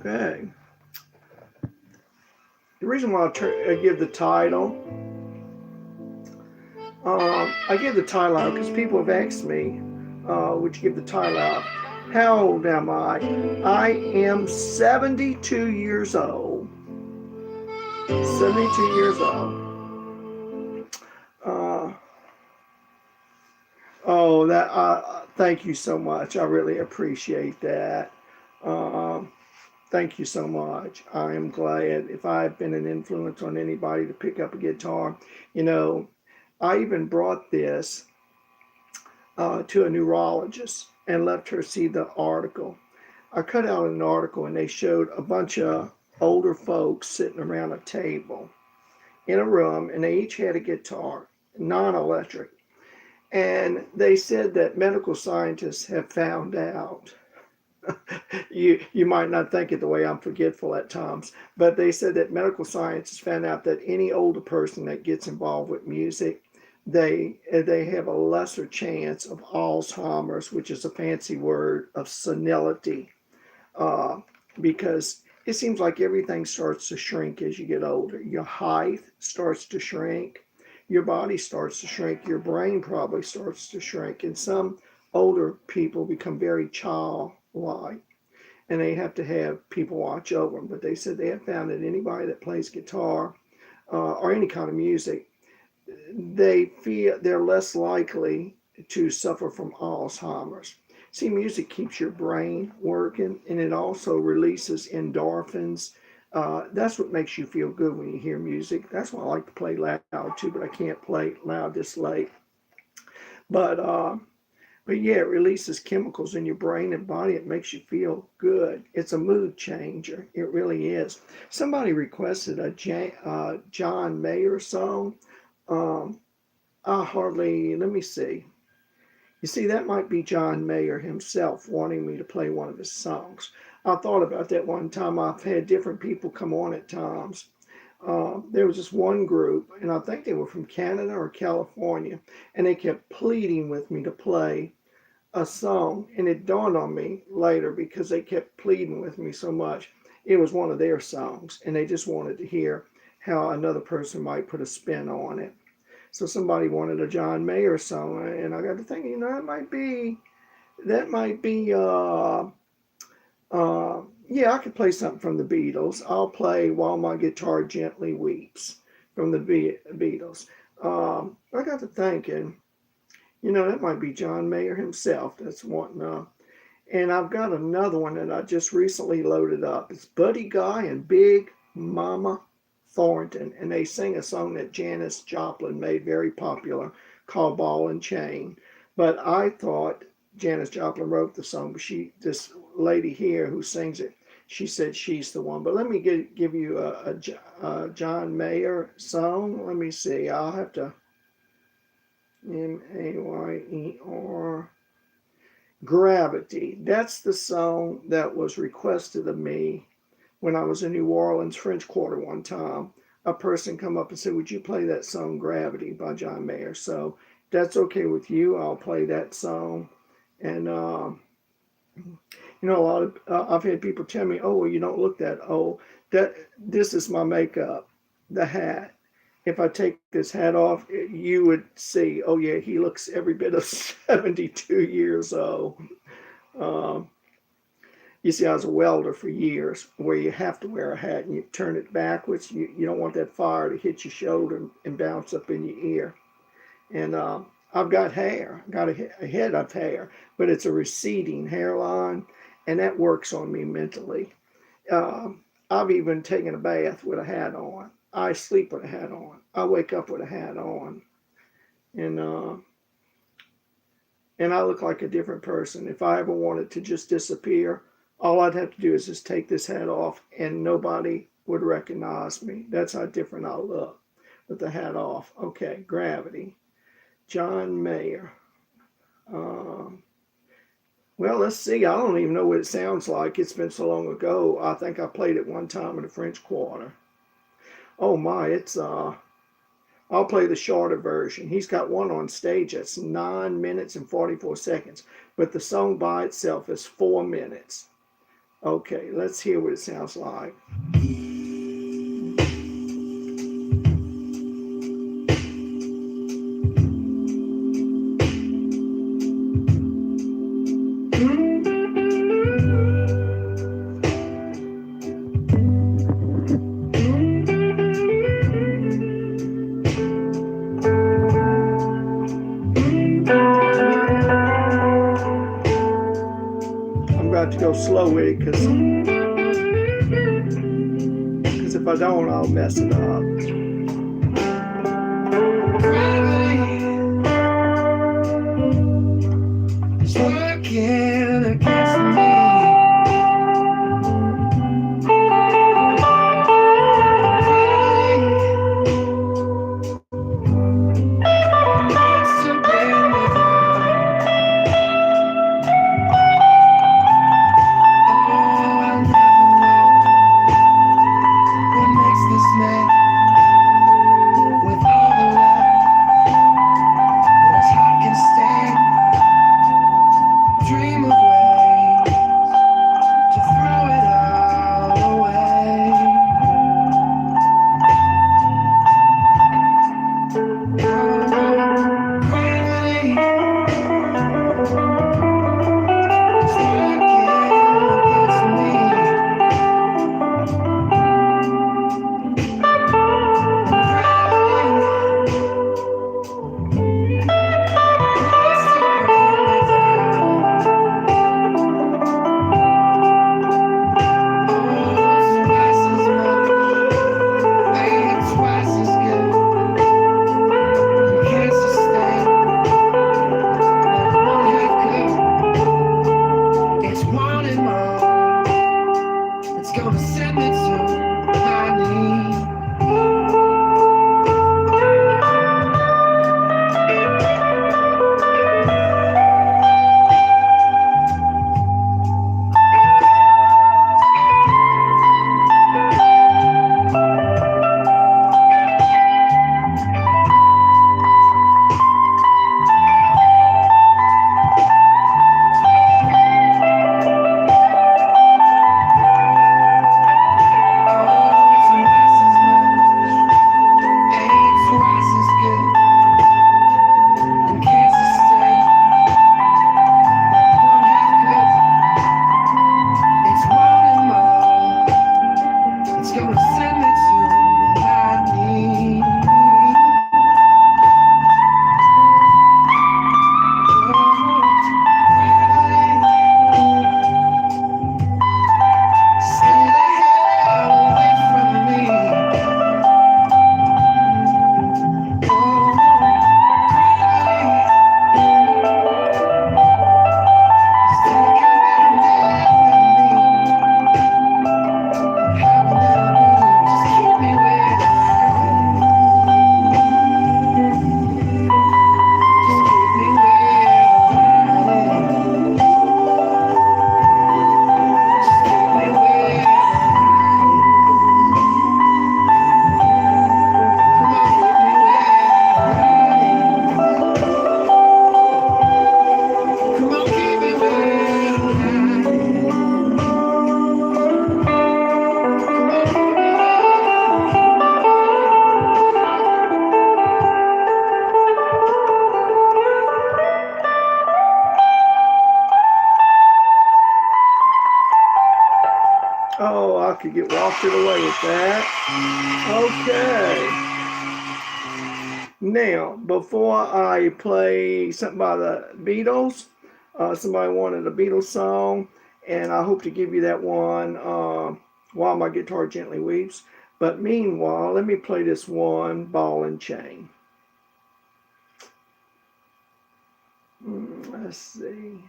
Speaker 1: Okay. The reason why I give the title, I give the title out because people have asked me, would you give the title out? How old am I? I am 72 years old. 72 years old. Uh, oh, that. Thank you so much. I really appreciate that. Um, Thank you so much. I am glad if I've been an influence on anybody to pick up a guitar. You know, I even brought this to a neurologist and left her see the article. I cut out an article and they showed a bunch of older folks sitting around a table in a room and they each had a guitar, non electric. And they said that medical scientists have found out you might not think it the way I'm forgetful at times, but they said that medical science has found out that any older person that gets involved with music, they have a lesser chance of Alzheimer's, which is a fancy word of senility, uh, because it seems like everything starts to shrink as you get older. Your height starts to shrink, your body starts to shrink, your brain probably starts to shrink, and some older people become very childlike and they have to have people watch over them. But they said they have found that anybody that plays guitar or any kind of music, they feel they're less likely to suffer from Alzheimer's. See, music keeps your brain working and it also releases endorphins. That's what makes you feel good when you hear music. That's why I like to play loud too, but I can't play loud this late. But but yeah, it releases chemicals in your brain and body. It makes you feel good. It's a mood changer. It really is. Somebody requested a John Mayer song. Um, I hardly, let me see. You see, that might be John Mayer himself wanting me to play one of his songs. I thought about that one time. I've had different people come on at times. There was this one group, and I think they were from Canada or California, and they kept pleading with me to play a song, and it dawned on me later because they kept pleading with me so much. It was one of their songs, and they just wanted to hear how another person might put a spin on it. So somebody wanted a John Mayer song, and I got to thinking, that might be, yeah, I could play something from the Beatles. I'll play While My Guitar Gently Weeps from the Beatles. I got to thinking, that might be John Mayer himself that's wanting and I've got another one that I just recently loaded up. It's Buddy Guy and Big Mama Thornton, and they sing a song that Janis Joplin made very popular called Ball and Chain. But I thought Janis Joplin wrote the song, but this lady here who sings it, she said she's the one. But let me give you a John Mayer song. Let me see. I'll have to Mayer. Gravity. That's the song that was requested of me when I was in New Orleans French Quarter one time. A person come up and said, "Would you play that song Gravity by John Mayer?" So if that's okay with you, I'll play that song. And a lot of I've had people tell me, "Oh, well, you don't look that old." That this is my makeup, the hat. If I take this hat off, you would see, oh yeah, he looks every bit of 72 years old. Um, you see, I was a welder for years where you have to wear a hat and you turn it backwards. You don't want that fire to hit your shoulder and bounce up in your ear. And I've got hair, got a head of hair, but it's a receding hairline, and that works on me mentally. I've even taken a bath with a hat on. I sleep with a hat on. I wake up with a hat on, and and I look like a different person. If I ever wanted to just disappear, all I'd have to do is just take this hat off, and nobody would recognize me. That's how different I look with the hat off. Okay, Gravity, John Mayer. Um, well, let's see. I don't even know what it sounds like. It's been so long ago. I think I played it one time in the French Quarter. Oh my, I'll play the shorter version. He's got one on stage that's 9 minutes and 44 seconds, but the song by itself is 4 minutes. Okay, let's hear what it sounds like. I'm about to go slow with it because if I don't, I'll mess it up.
Speaker 2: Working against me. Dream of ways to throw it all away. Gravity is working against me. It's gonna send me to my knees.
Speaker 1: Oh, I could get wafted away with that. Okay. Now, before I play something by the Beatles, somebody wanted a Beatles song, and I hope to give you that one while my guitar gently weeps. But meanwhile, let me play this one, Ball and Chain. Let's see.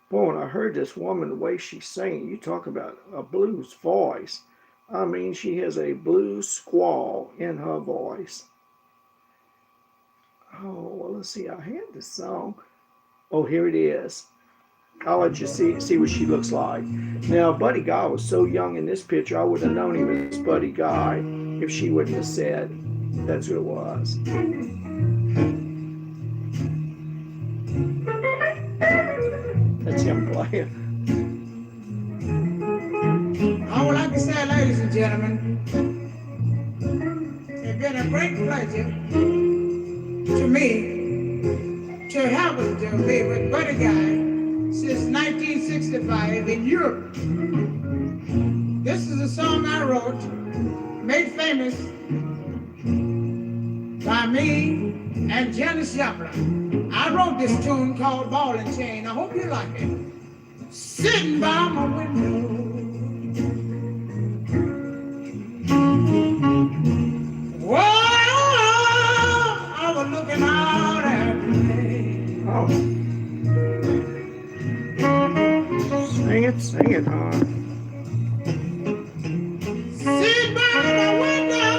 Speaker 1: Boy, when I heard this woman, the way she sang, you talk about a blues voice. I mean, she has a blues squall in her voice. Oh, well, let's see. I had this song. Oh, here it is. I'll let you see what she looks like. Now, Buddy Guy was so young in this picture, I would have known him as Buddy Guy if she wouldn't have said that's who it was. That's him playing.
Speaker 3: I would like to say, ladies and gentlemen, it's been a great pleasure to me to have to be with Buddy Guy since 1965 in Europe. This is a song I wrote, made famous by me and Janis Joplin. I wrote this tune called Ball and Chain. I hope you like it. Sitting by my window, whoa, I was looking out at me.
Speaker 1: Oh. Sing it, hon.
Speaker 3: Sit by my window,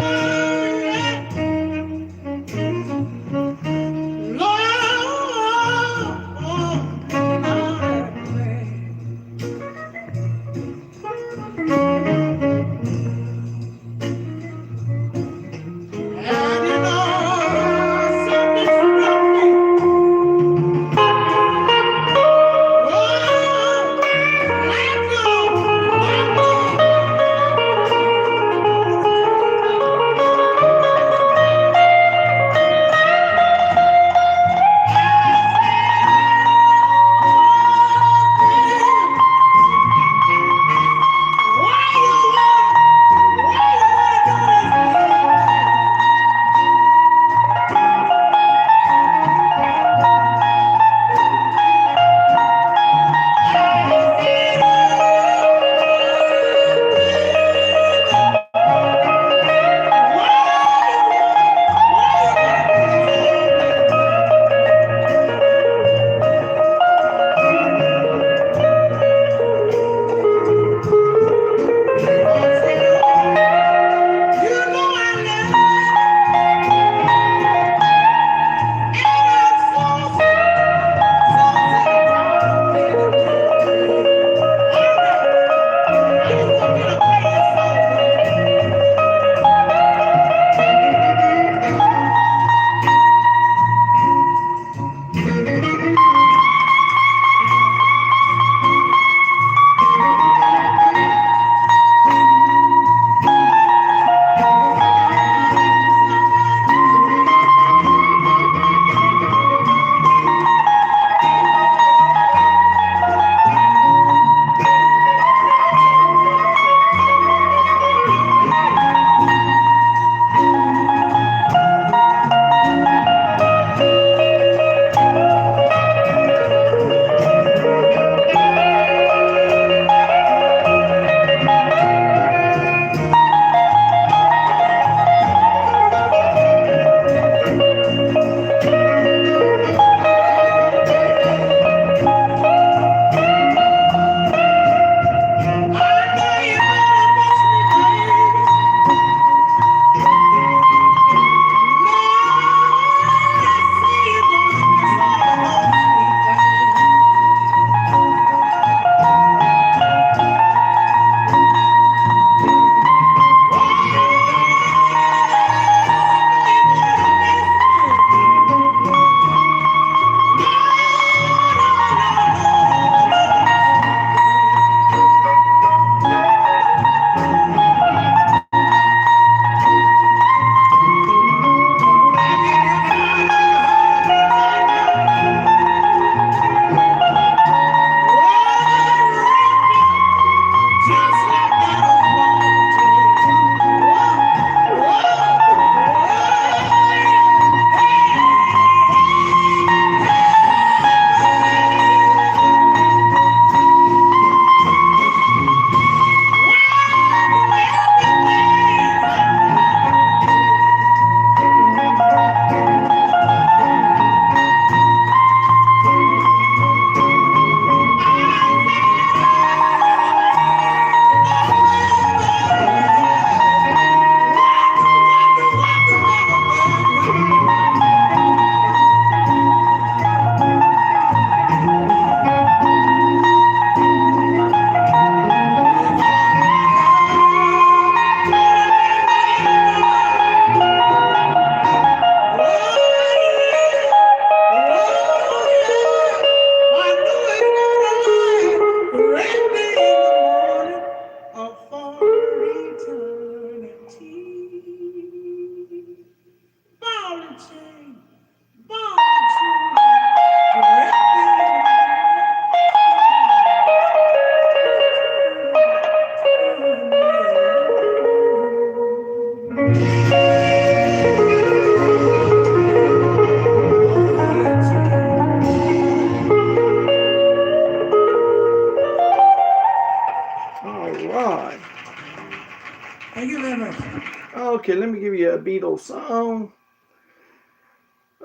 Speaker 3: never.
Speaker 1: Okay, let me give you a Beatles song.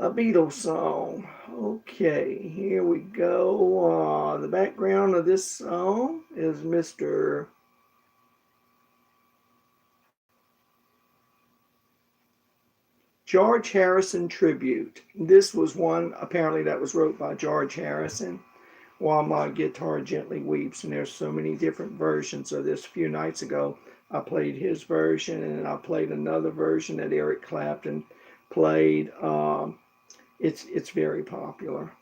Speaker 1: A Beatles song. Okay, here we go. The background of this song is Mr. George Harrison tribute. This was one apparently that was wrote by George Harrison. While My Guitar Gently Weeps, and there's so many different versions of this. A few nights ago, I played his version, and I played another version that Eric Clapton played. It's very popular.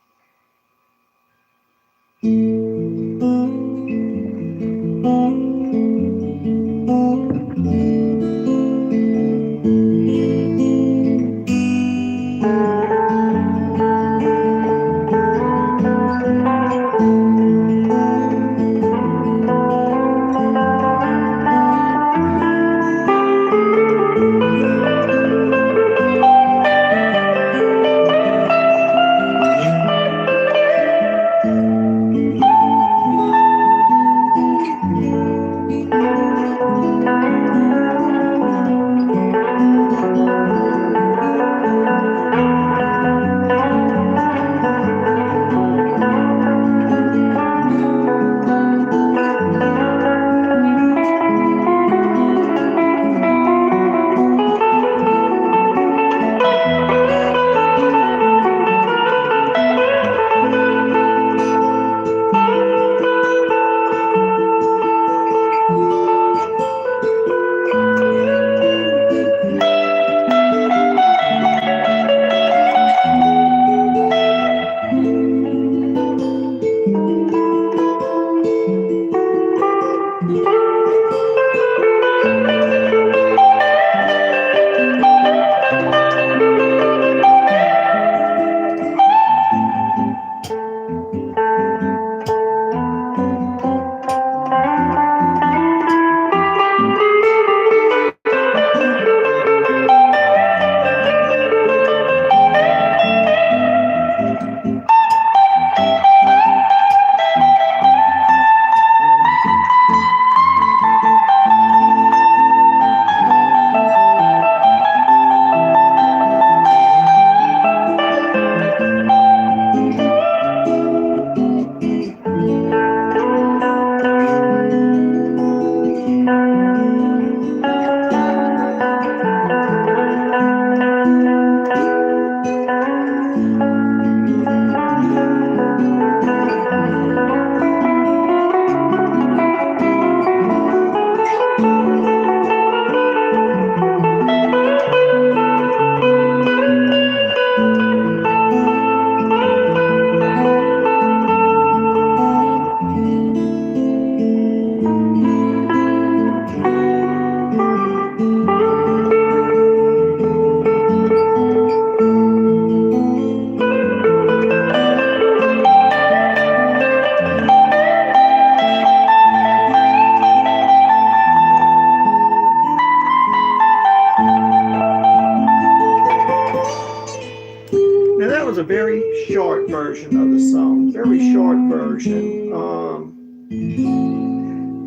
Speaker 1: Now that was a very short version of the song. Very short version.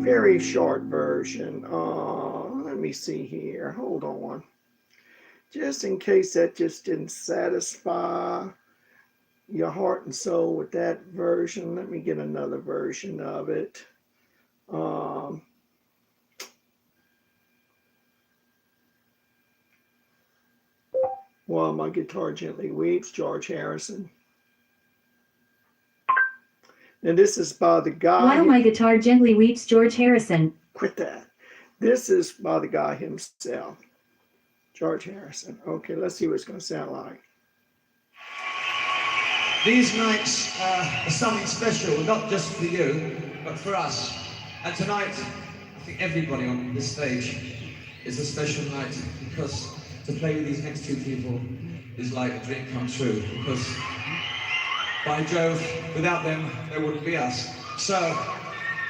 Speaker 1: Very short version. Let me see here. Hold on. Just in case that just didn't satisfy your heart and soul with that version, let me get another version of it. While My Guitar Gently Weeps, George Harrison. And this is by the guy.
Speaker 4: While My Guitar Gently Weeps, George Harrison.
Speaker 1: Quit that. This is by the guy himself, George Harrison. Okay, let's see what it's going to sound like.
Speaker 5: These nights are something special, not just for you, but for us. And tonight, I think everybody on this stage is a special night, because to play with these next two people is like a dream come true, because by Jove, without them, there wouldn't be us. So,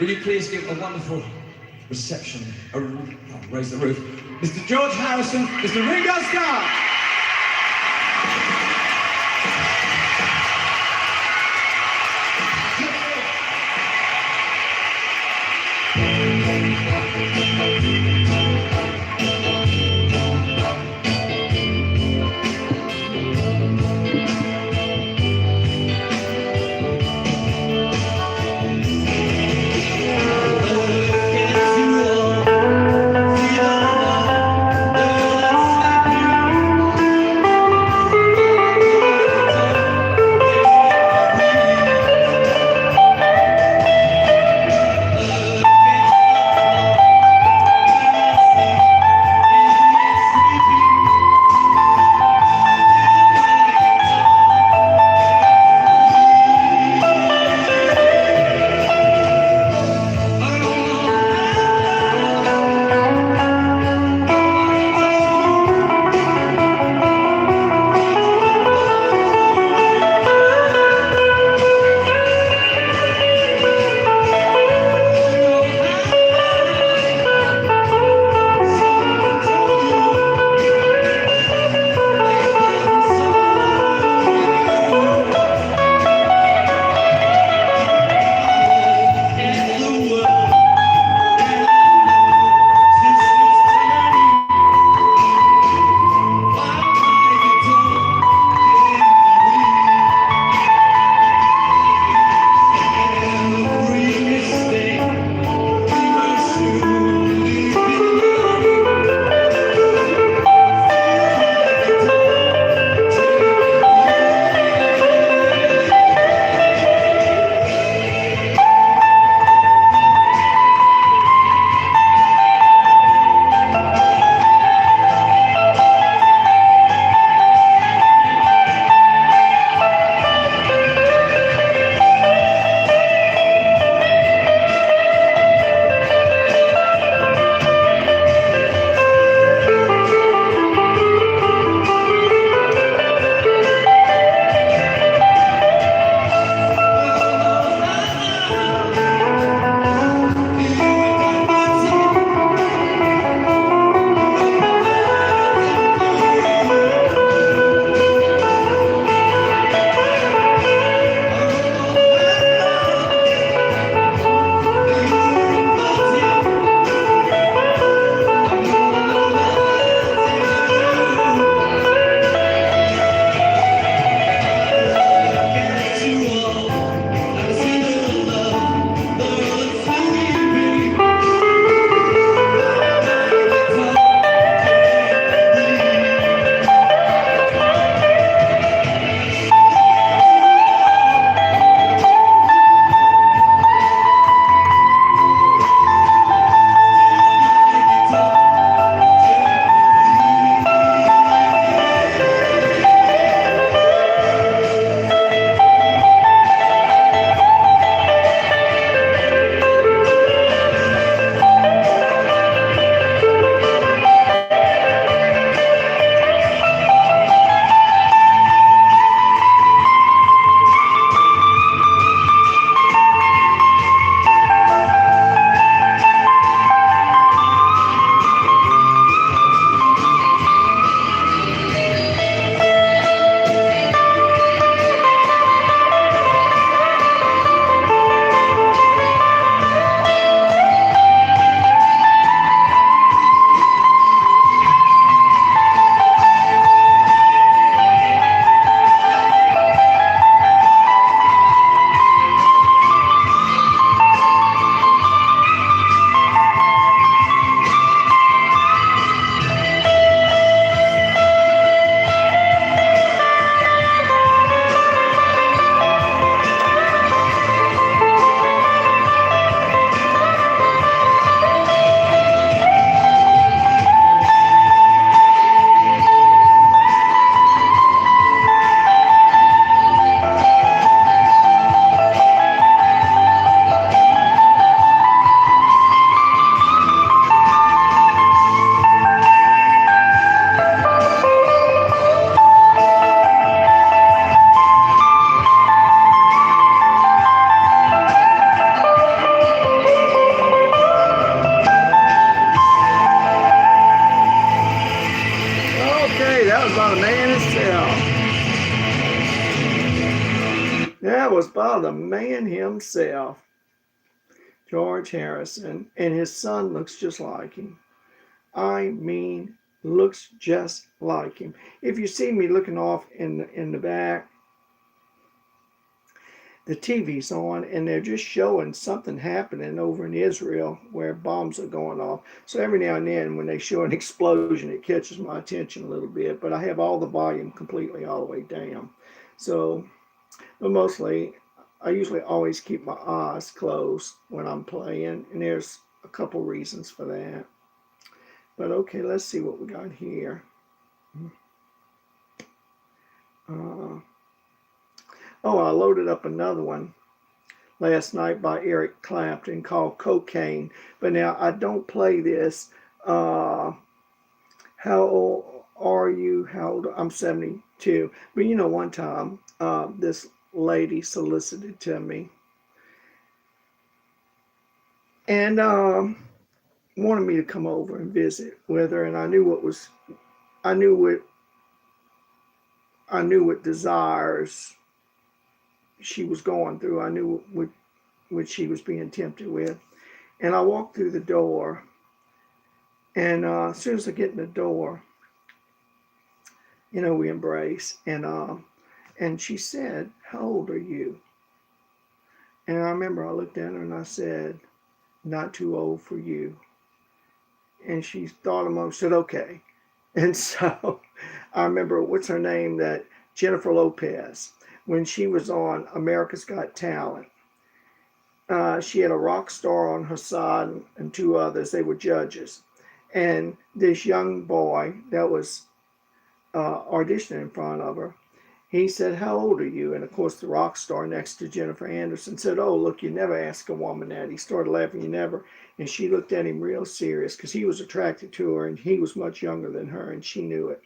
Speaker 5: will you please give a wonderful reception, raise the roof, Mr. George Harrison, Mr. Ringo Starr.
Speaker 1: man himself, George Harrison, and his son looks just like him. I mean, looks just like him. If you see me looking off in the back, the TV's on and they're just showing something happening over in Israel where bombs are going off. So every now and then when they show an explosion, it catches my attention a little bit, but I have all the volume completely all the way down. So, but mostly I usually always keep my eyes closed when I'm playing, and there's a couple reasons for that. But okay, let's see what we got here. Oh, I loaded up another one last night by Eric Clapton called Cocaine. But now I don't play this. How old are you? How old? I'm 72. But you know, one time this lady solicited to me and wanted me to come over and visit with her. And I knew what desires she was going through. I knew what she was being tempted with. And I walked through the door, and as soon as I get in the door, we embrace. And she said, "How old are you?" And I remember I looked at her and I said, "Not too old for you." And she thought a moment, said, "Okay." And so I remember, what's her name? That Jennifer Lopez, when she was on America's Got Talent. She had a rock star on her side and two others. They were judges. And this young boy that was auditioning in front of her, he said, "How old are you?" And of course, the rock star next to Jennifer Anderson said, "Oh, look, you never ask a woman that." He started laughing, "You never." And she looked at him real serious because he was attracted to her and he was much younger than her and she knew it.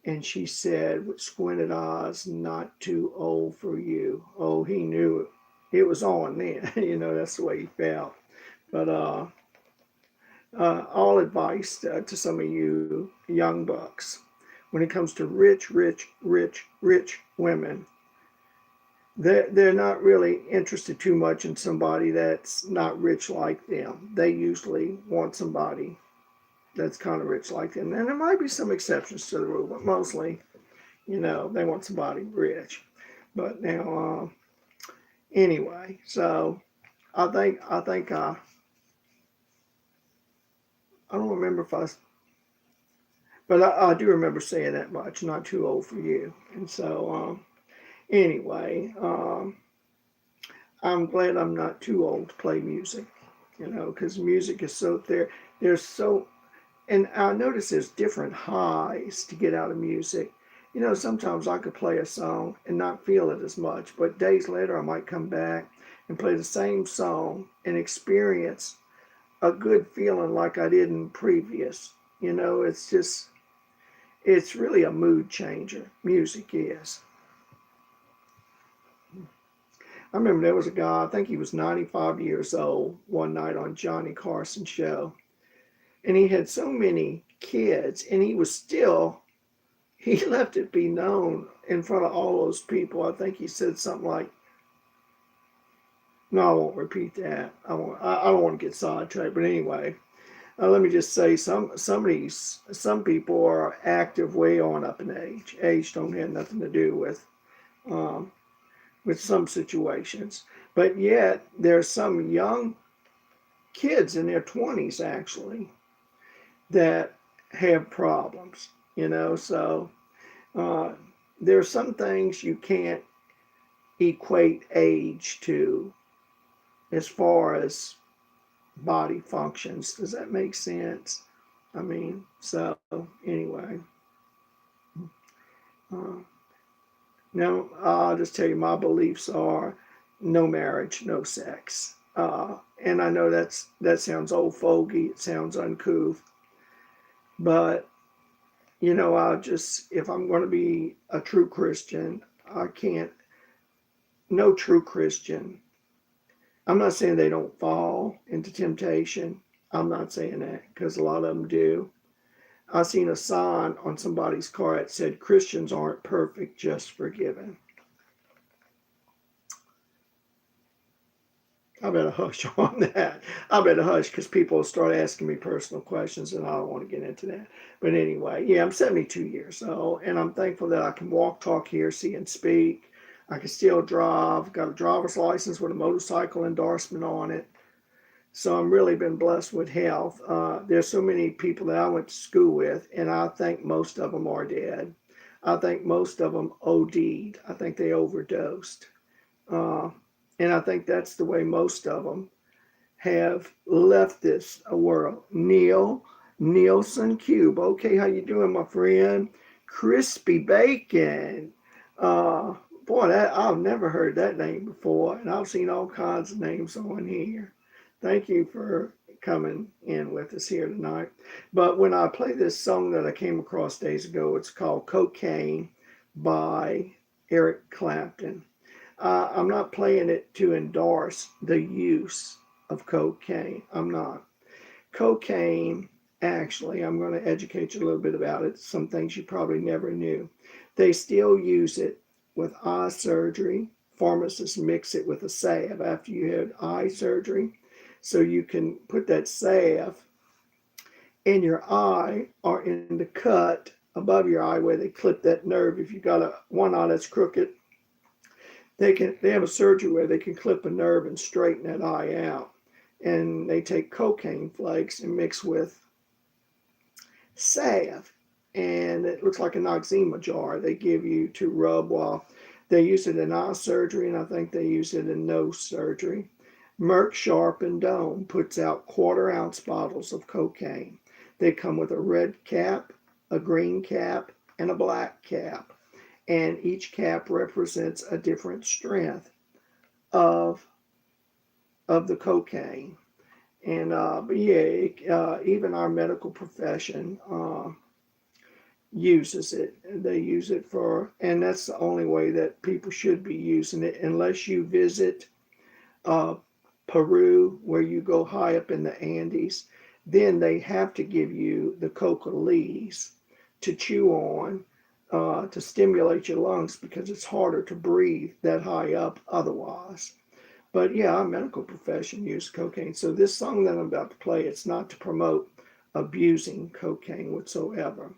Speaker 1: And she said with squinted eyes, "Not too old for you." Oh, he knew it. It was on then. That's the way he felt. But all advice to some of you young bucks, when it comes to rich women, they're not really interested too much in somebody that's not rich like them. They usually want somebody that's kind of rich like them. And there might be some exceptions to the rule, but mostly, they want somebody rich. But now, anyway, so I don't remember but I do remember saying that much, "Not too old for you." And so, anyway, I'm glad I'm not too old to play music, because music is so there's so, and I notice there's different highs to get out of music. Sometimes I could play a song and not feel it as much, but days later I might come back and play the same song and experience a good feeling like I did in previous. It's really a mood changer. Music is. I remember there was a guy, I think he was 95 years old, one night on Johnny Carson's show. And he had so many kids, and he left it be known in front of all those people. I think he said something like, no, I won't repeat that. I don't want to get sidetracked, but anyway, let me just say some people are active way on up in age. Age don't have nothing to do with some situations. But yet there's some young kids in their 20s actually that have problems, so there's some things you can't equate age to as far as body functions. Does that make sense? So anyway, now I'll just tell you my beliefs are no marriage, no sex. And I know that sounds old fogey, it sounds uncouth, but if I'm going to be a true Christian, no true Christian. I'm not saying they don't fall into temptation. I'm not saying that, because a lot of them do. I seen a sign on somebody's car that said, "Christians aren't perfect, just forgiven." I better hush on that. I better hush because people will start asking me personal questions and I don't want to get into that. But anyway, yeah, I'm 72 years old and I'm thankful that I can walk, talk, hear, see, and speak. I can still drive, got a driver's license with a motorcycle endorsement on it. So I'm really been blessed with health. There's so many people that I went to school with, and I think most of them are dead. I think most of them OD'd. I think they overdosed. Uh, and I think that's the way most of them have left this world. Neil Nielsen Cube. Okay, how you doing, my friend? Crispy Bacon. Uh, Boy, that I've never heard that name before, and I've seen all kinds of names on here. Thank you for coming in with us here tonight. But when I play this song that I came across days ago, it's called Cocaine by Eric Clapton. I'm not playing it to endorse the use of cocaine. I'm not. Cocaine, actually, I'm going to educate you a little bit about it. Some things you probably never knew. They still use it with eye surgery. Pharmacists mix it with a salve after you had eye surgery. So you can put that salve in your eye or in the cut above your eye where they clip that nerve. If you got one eye that's crooked, they have a surgery where they can clip a nerve and straighten that eye out. And they take cocaine flakes and mix with salve. And it looks like a Noxzema jar they give you to rub while they use it in eye surgery, and I think they use it in nose surgery. Merck Sharp and Dohme puts out 1/4 ounce bottles of cocaine. They come with a red cap, a green cap, and a black cap. And each cap represents a different strength of the cocaine. And but yeah, even our medical profession uses it. They use it for, and that's the only way that people should be using it, unless you visit Peru, where you go high up in the Andes. Then they have to give you the coca leaves to chew on to stimulate your lungs because it's harder to breathe that high up otherwise. But yeah, our medical profession uses cocaine. So this song that I'm about to play, it's not to promote abusing cocaine whatsoever.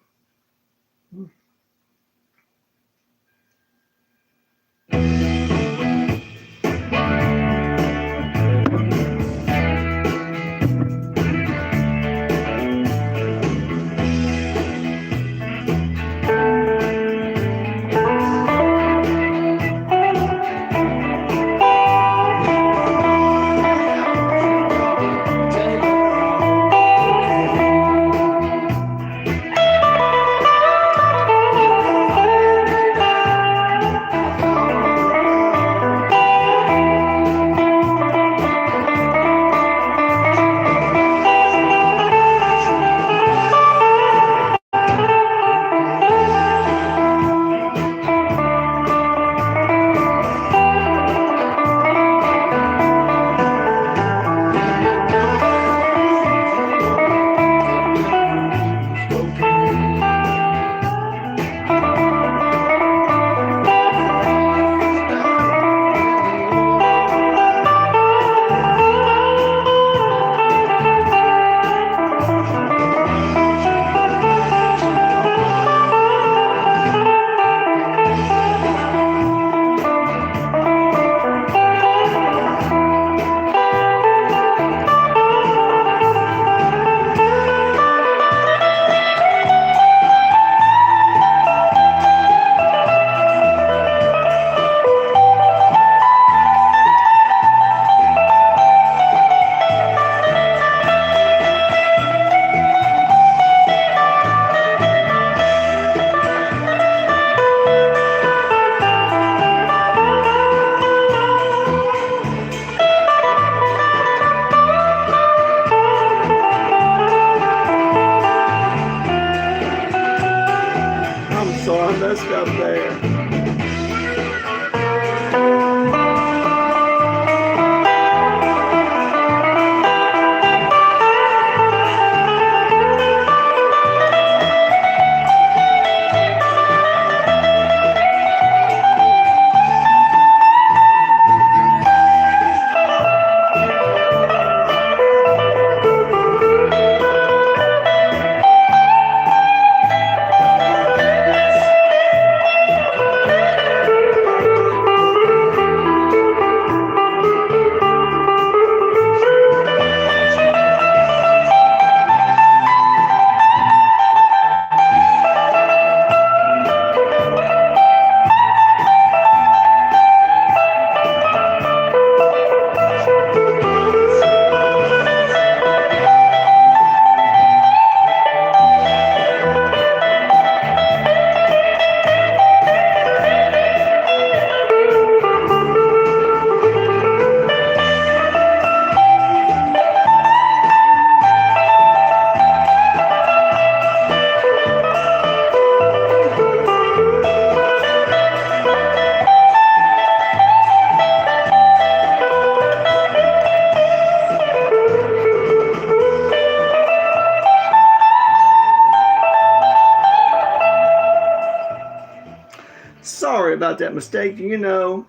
Speaker 1: sorry about that mistake. You know,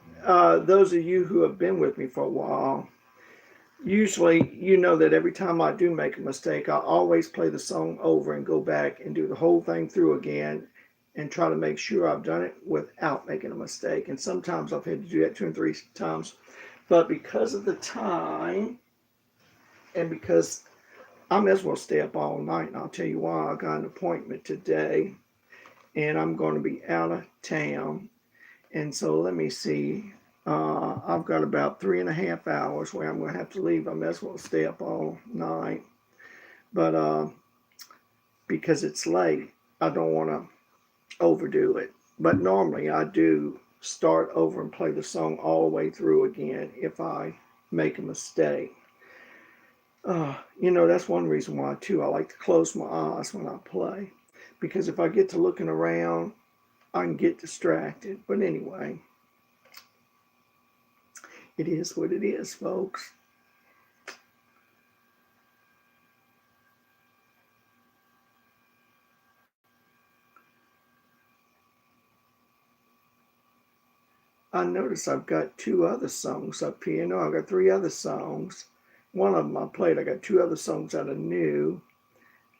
Speaker 1: those of you who have been with me for a while, usually you know that every time I do make a mistake, I always play the song over and go back and do the whole thing through again and try to make sure I've done it without making a mistake. And sometimes I've had to do that 2 and 3 times. But because of the time and because I may as well stay up all night, and I'll tell you why. I got an appointment today and I'm going to be out of town. And so let me see. I've got about 3.5 hours where I'm going to have to leave. I may as well stay up all night. But because it's late, I don't want to overdo it. But normally I do start over and play the song all the way through again if I make a mistake. You know, that's one reason why too I like to close my eyes when I play, because if I get to looking around, I can get distracted. But anyway, it is what it is, folks. I notice I've got 2 other songs up here. No, I've got 3 other songs. One of them I played. I got 2 other songs that are new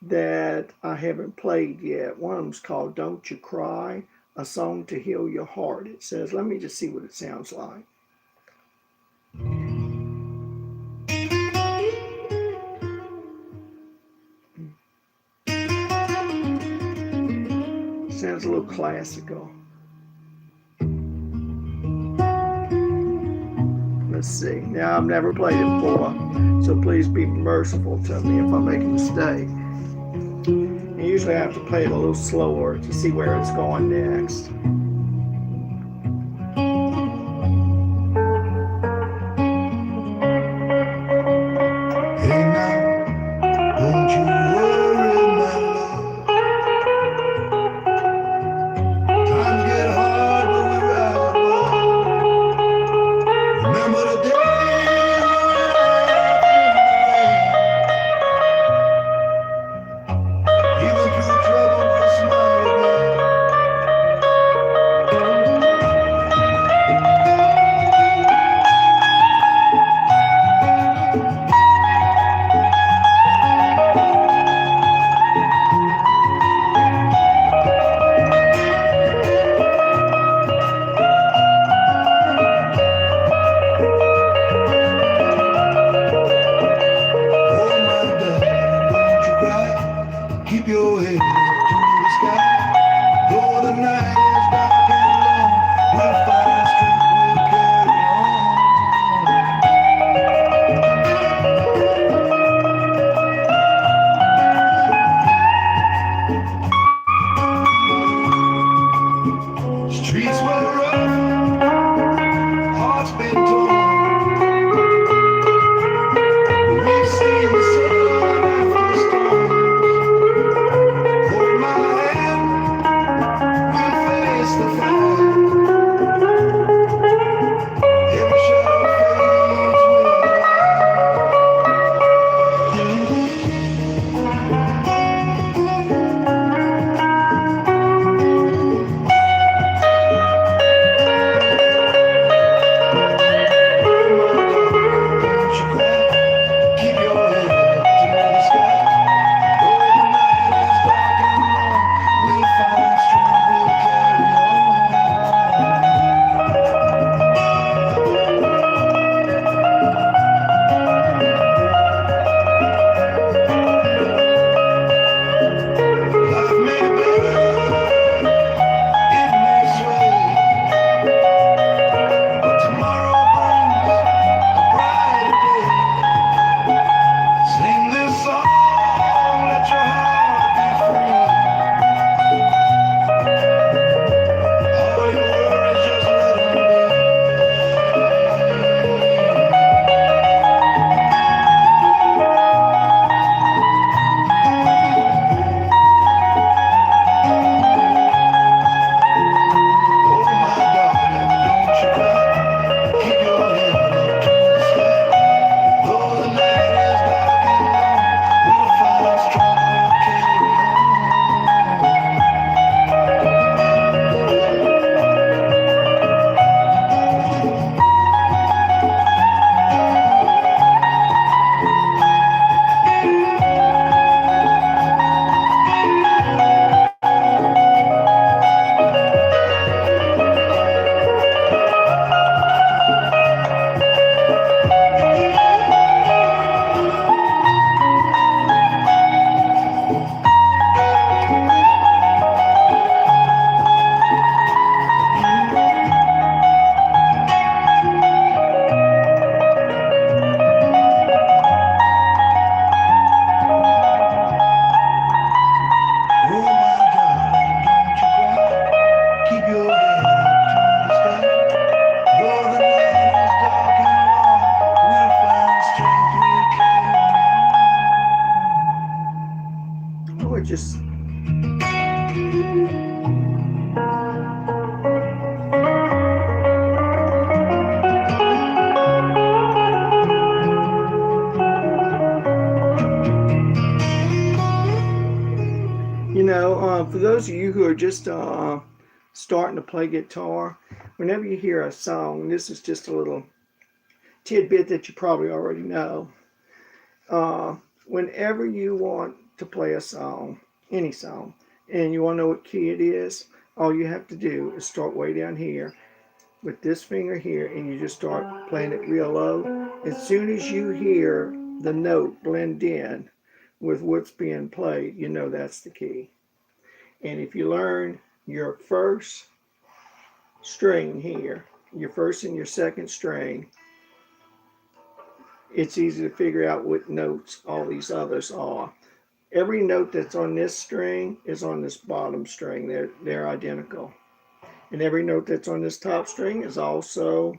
Speaker 1: that I haven't played yet. One of them's called Don't You Cry, a song to heal your heart. It says, let me just see what it sounds like. Sounds a little classical. Let's see. Now, I've never played it before, so please be merciful to me if I make a mistake. And usually I have to play it a little slower to see where it's going next.
Speaker 2: Hey now, don't you worry, my love. Times get hard, but we rise above. Remember the days when we laughed in the rain. Even through trouble, we'll smile again.
Speaker 1: just for those of you who are just starting to play guitar, whenever you hear a song, this is just a little tidbit that you probably already know. Whenever you want to play a song, any song, and you want to know what key it is, all you have to do is start way down here with this finger here, and you just start playing it real low. As soon as you hear the note blend in with what's being played, you know that's the key. And if you learn your first string here, your first and your second string, it's easy to figure out what notes all these others are. Every note that's on this string is on this bottom string. They're identical. And every note that's on this top string is also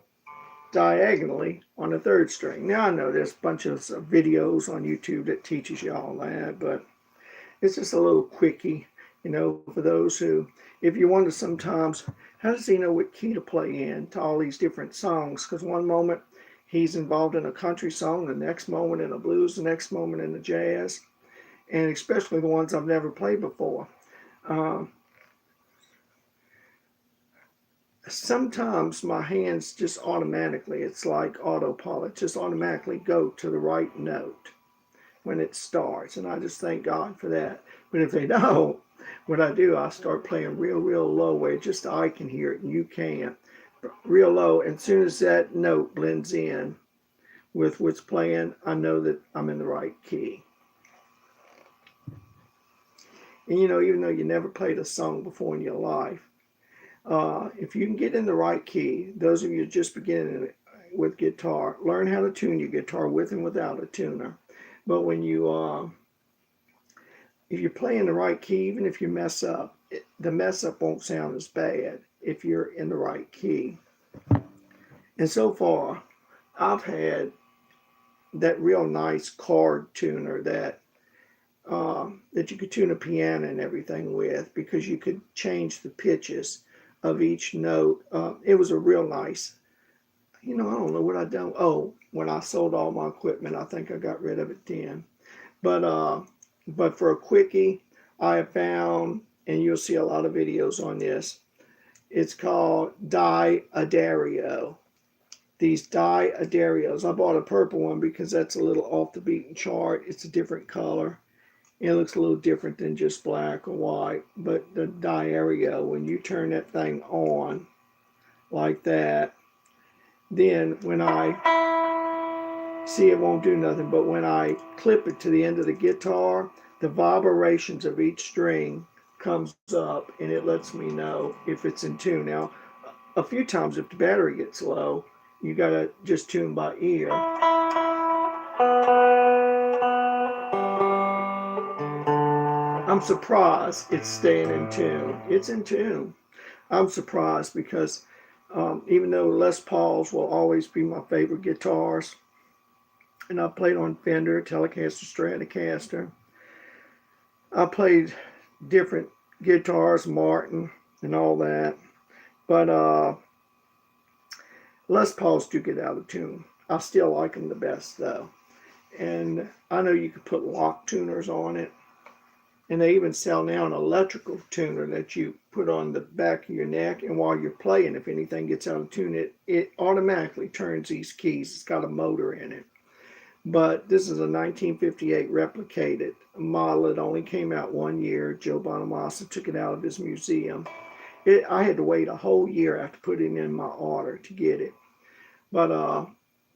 Speaker 1: diagonally on the third string. Now I know there's a bunch of videos on YouTube that teaches you all that, but it's just a little quickie, for those who, if you wonder sometimes, how does he know what key to play in to all these different songs? Because one moment he's involved in a country song, the next moment in a blues, the next moment in a jazz, and especially the ones I've never played before. Sometimes my hands just automatically, it's like autopilot, just automatically go to the right note when it starts, and I just thank God for that. But if they don't, what I do, I start playing real, real low where just I can hear it and you can't. Real low, and as soon as that note blends in with what's playing, I know that I'm in the right key. And even though you never played a song before in your life, if you can get in the right key, those of you just beginning with guitar, learn how to tune your guitar with and without a tuner. But when if you play in the right key, even if you mess up, the mess up won't sound as bad if you're in the right key. And so far, I've had that real nice chord tuner that you could tune a piano and everything with, because you could change the pitches of each note. It was a real nice, I don't know what I done. Oh, when I sold all my equipment, I think I got rid of it then. But for a quickie, I have found, and you'll see a lot of videos on this, it's called Diodario. These Diodarios. I bought a purple one because that's a little off the beaten chart. It's a different color. It looks a little different than just black or white. But the Diodario, when you turn that thing on like that, then when it won't do nothing, but when I clip it to the end of the guitar, the vibrations of each string comes up and it lets me know if it's in tune. Now, a few times if the battery gets low, you gotta just tune by ear. I'm surprised it's staying in tune. It's in tune. I'm surprised because even though Les Pauls will always be my favorite guitars, and I played on Fender, Telecaster, Stratocaster. I played different guitars, Martin, and all that. But Les Pauls do get out of tune. I still like them the best, though. And I know you could put lock tuners on it. And they even sell now an electrical tuner that you put on the back of your neck. And while you're playing, if anything gets out of tune, it automatically turns these keys. It's got a motor in it. But this is a 1958 replicated model. It only came out 1 year. Joe Bonamassa took it out of his museum. I had to wait a whole year after putting in my order to get it. But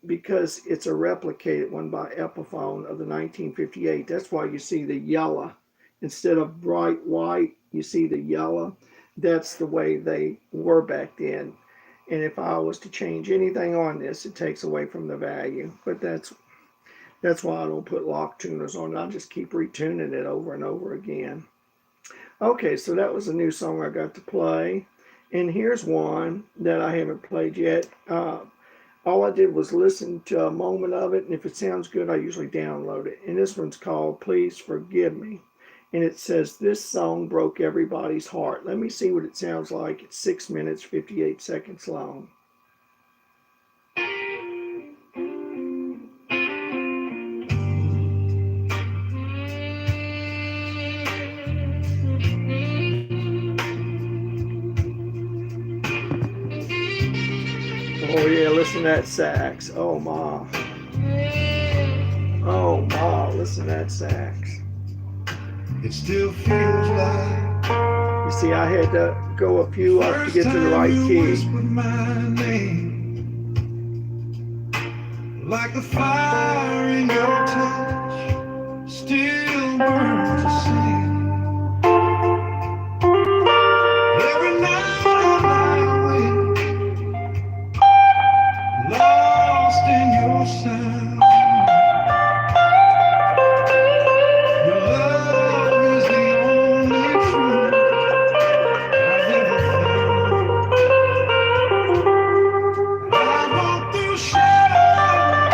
Speaker 1: because it's a replicated one by Epiphone of the 1958, that's why you see the yellow. Instead of bright white, you see the yellow. That's the way they were back then. And if I was to change anything on this, it takes away from the value. But that's why I don't put lock tuners on it. I just keep retuning it over and over again. Okay, so that was a new song I got to play. And here's one that I haven't played yet. All I did was listen to a moment of it, and if it sounds good, I usually download it. And this one's called Please Forgive Me. and it says this song broke everybody's heart. Let me see what it sounds like. It's 6 minutes 58 seconds long. Oh yeah, listen to that sax. Oh my. Oh my, listen to that sax.
Speaker 2: It still feels like
Speaker 1: You see, I had to go a few up to get to the right
Speaker 2: you
Speaker 1: key.
Speaker 2: whispered my name, like the fire in your touch still burns the same. Every night I lie awake, lost in your sound. Your love is the only truth I've ever found. I walk through shadows,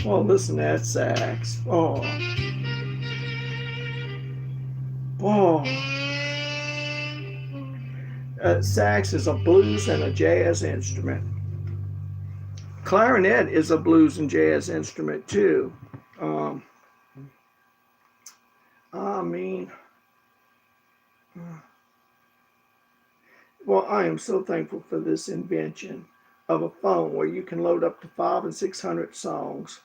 Speaker 1: Well, listen to that sax. Oh. Oh. Sax is a blues and a jazz instrument. Clarinet is a blues and jazz instrument too. Um, I mean, well, I am so thankful for this invention of a phone where you can load up to 500 and 600 songs.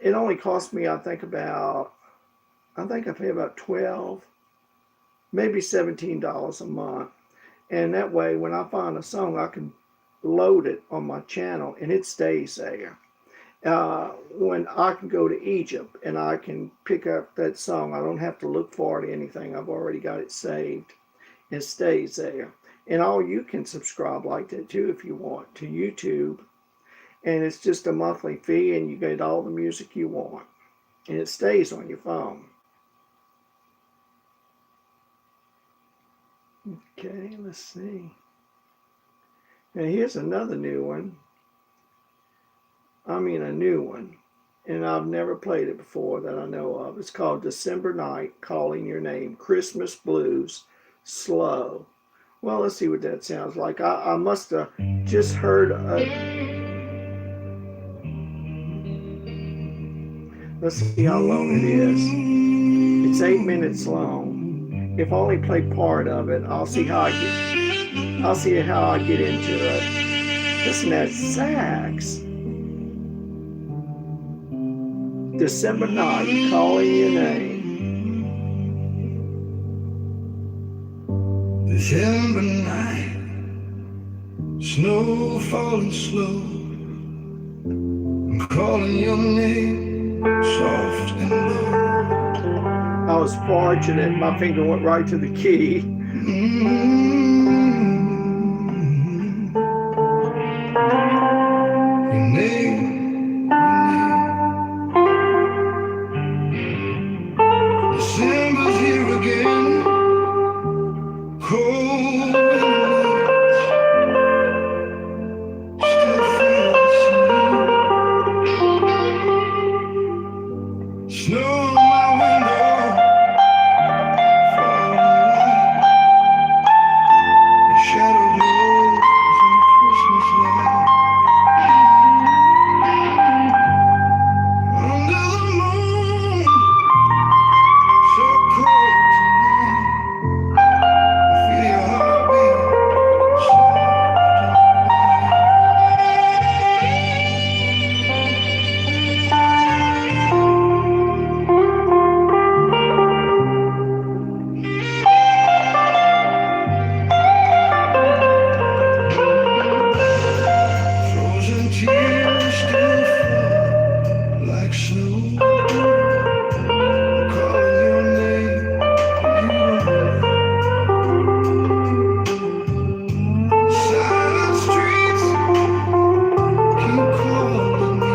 Speaker 1: It only cost me, I think I pay about 12, maybe $17 a month. And that way, when I find a song, I can load it on my channel and it stays there. When I can go to Egypt and I can pick up that song, I don't have to look for it or anything. I've already got it saved. It stays there. And all you can subscribe like that too if you want to YouTube. And it's just a monthly fee and you get all the music you want. And it stays on your phone. Okay, let's see. Now here's another new one. I mean a new one. And I've never played it before that I know of. It's called December Night, Calling Your Name, Christmas Blues, Slow. Well, let's see what that sounds like. I must have just heard let's see how long it is. It's 8 minutes long. If I only play part of it, I'll see how I get into it. Listen to that sax. December night, calling your name.
Speaker 2: December night, snow falling slow. I'm calling your name, soft and low.
Speaker 1: I was fortunate, my finger went right to the key.
Speaker 2: Your name, December's here again. Cold winter nights still feel the same. Snow on my window, falling light. Your shadow glows in Christmas light. Under the moon, so cold tonight. I feel your heartbeat, soft and frozen tears still fall like snow. I'm calling your name, but you don't know. Silent streets keep calling me.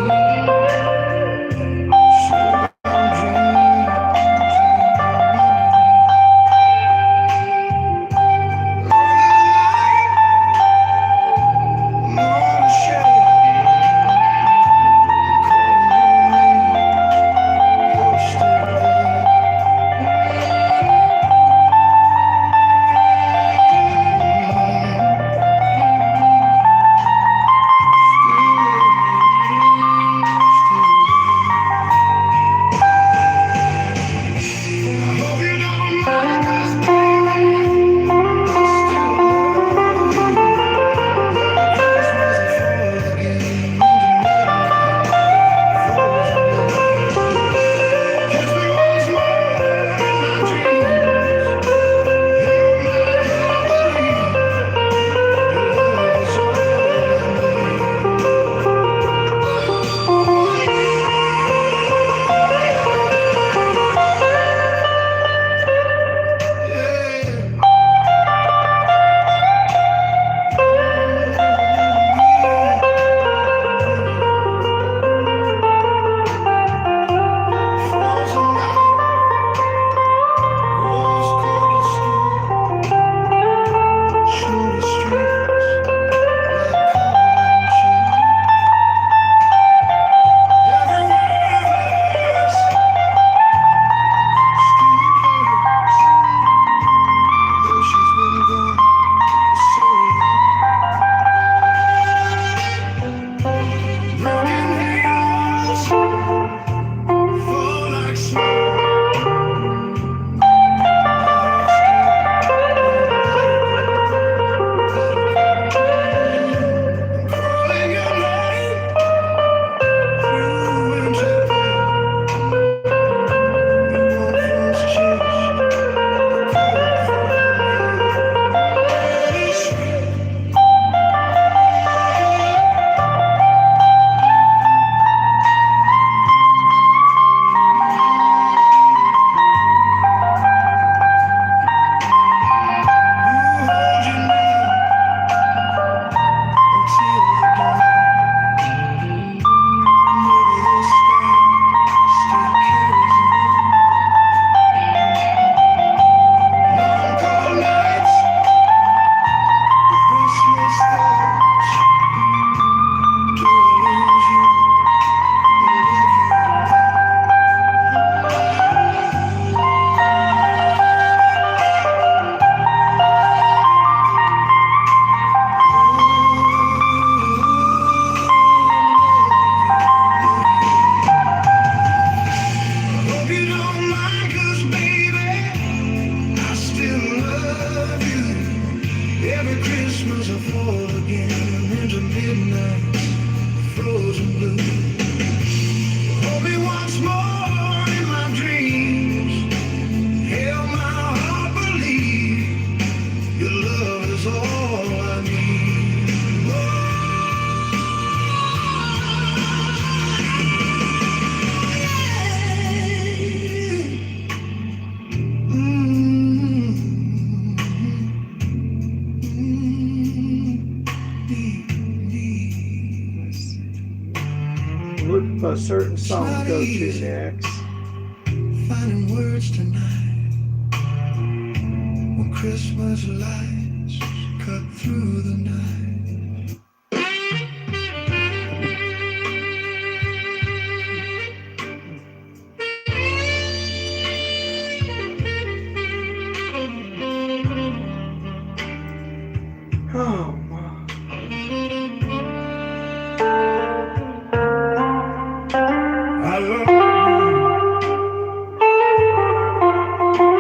Speaker 2: Snowbound dreams and lonely night, more to share. midnight, frozen blue. Hold me once more in my dreams. Help my heart believe your love is all I need.
Speaker 1: I'm looking for a certain song to go to next.
Speaker 2: Finding words tonight when Christmas lights cut through the night.
Speaker 1: Oh, wow.
Speaker 2: I love you.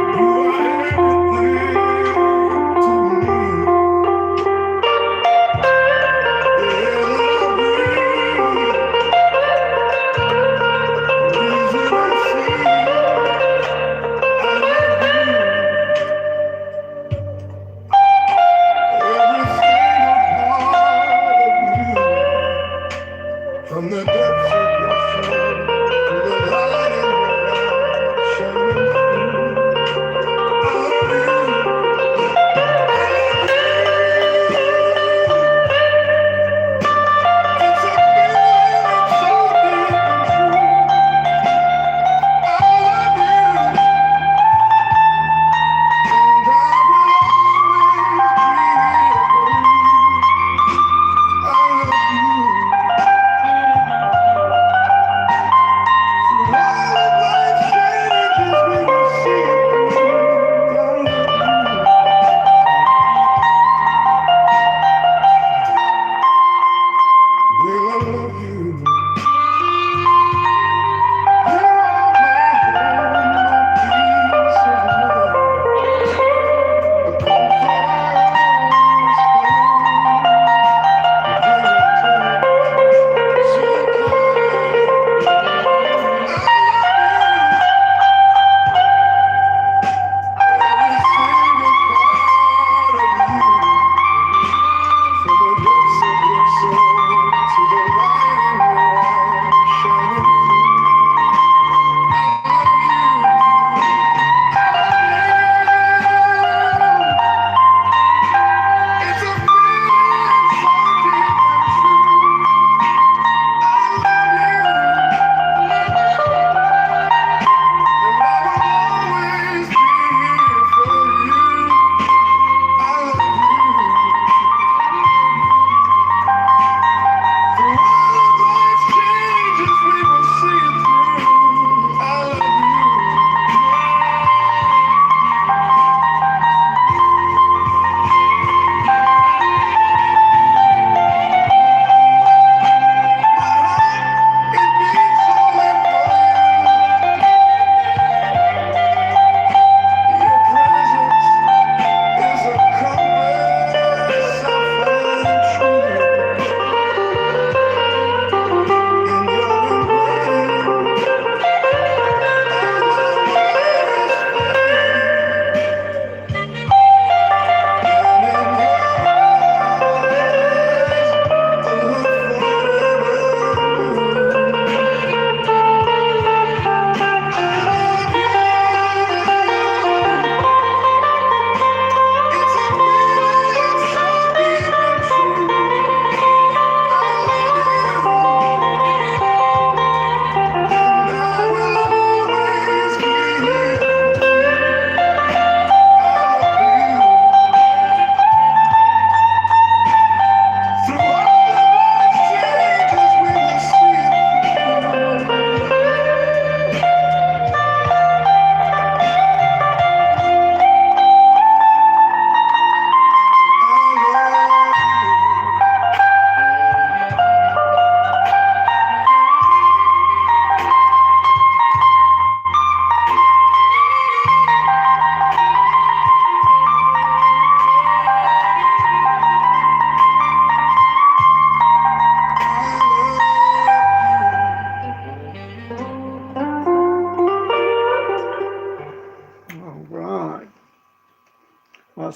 Speaker 2: You are everything to me. The air that I breathe, the reason I see. I love you. Every single part of you. From the depths of your soul to the light in your eyes shining through. I love you. It's a feeling so deep and true. I love you. And I will always be here for you. I love you.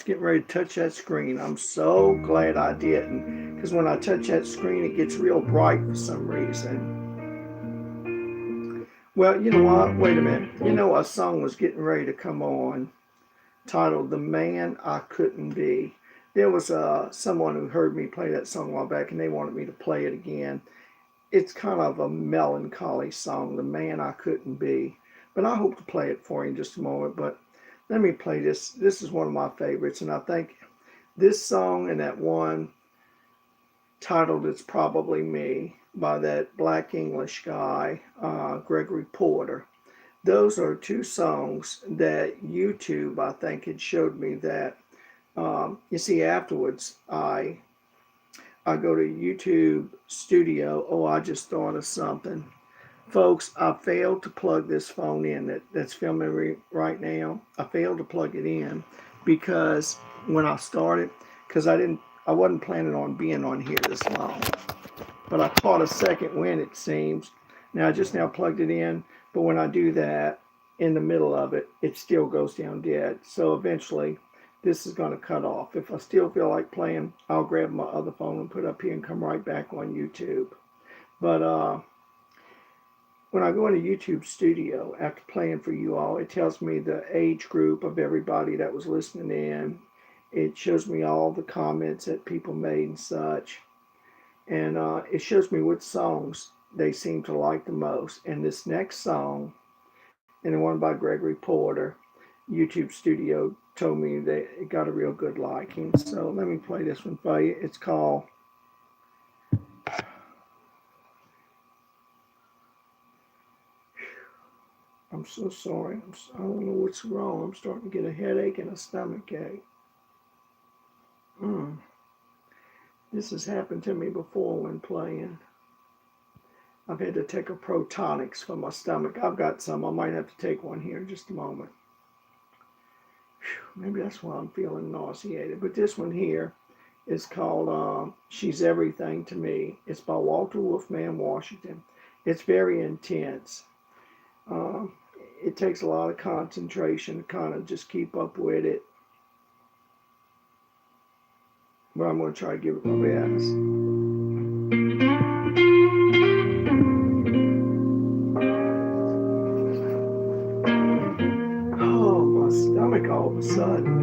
Speaker 1: getting ready to touch that screen. I'm so glad I didn't, because when I touch that screen, it gets real bright for some reason. Well, you know what? Wait a minute. You know, a song was getting ready to come on titled The Man I Couldn't Be. There was someone who heard me play that song a while back, and they wanted me to play it again. It's kind of a melancholy song, The Man I Couldn't Be. But I hope to play it for you in just a moment. But let me play this. This is one of my favorites, and I think this song and that one titled It's Probably Me by that black English guy, Gregory Porter. Those are two songs that YouTube, I think, had showed me that. You see, afterwards, I go to YouTube Studio. Oh, I just thought of something. Folks, I failed to plug this phone in that's filming right now. I failed to plug it in because when I started, because I wasn't planning on being on here this long. But I caught a second wind, it seems. Now, I just now plugged it in, but when I do that, in the middle of it, it still goes down dead. So eventually, this is going to cut off. If I still feel like playing, I'll grab my other phone and put it up here and come right back on YouTube. But when I go into YouTube Studio, after playing for you all, it tells me the age group of everybody that was listening in. It shows me all the comments that people made and such. And it shows me which songs they seem to like the most. And this next song, and the one by Gregory Porter, YouTube Studio told me that it got a real good liking. So let me play this one for you. It's called I'm so sorry. I don't know what's wrong. I'm starting to get a headache and a stomach ache. This has happened to me before when playing. I've had to take a Protonics for my stomach. I've got some. I might have to take one here in just a moment. Maybe that's why I'm feeling nauseated. But this one here is called She's Everything to Me. It's by Walter Wolfman Washington. It's very intense. It takes a lot of concentration to kind of just keep up with it. But I'm going to try to give it my best. Oh, my stomach all of a sudden.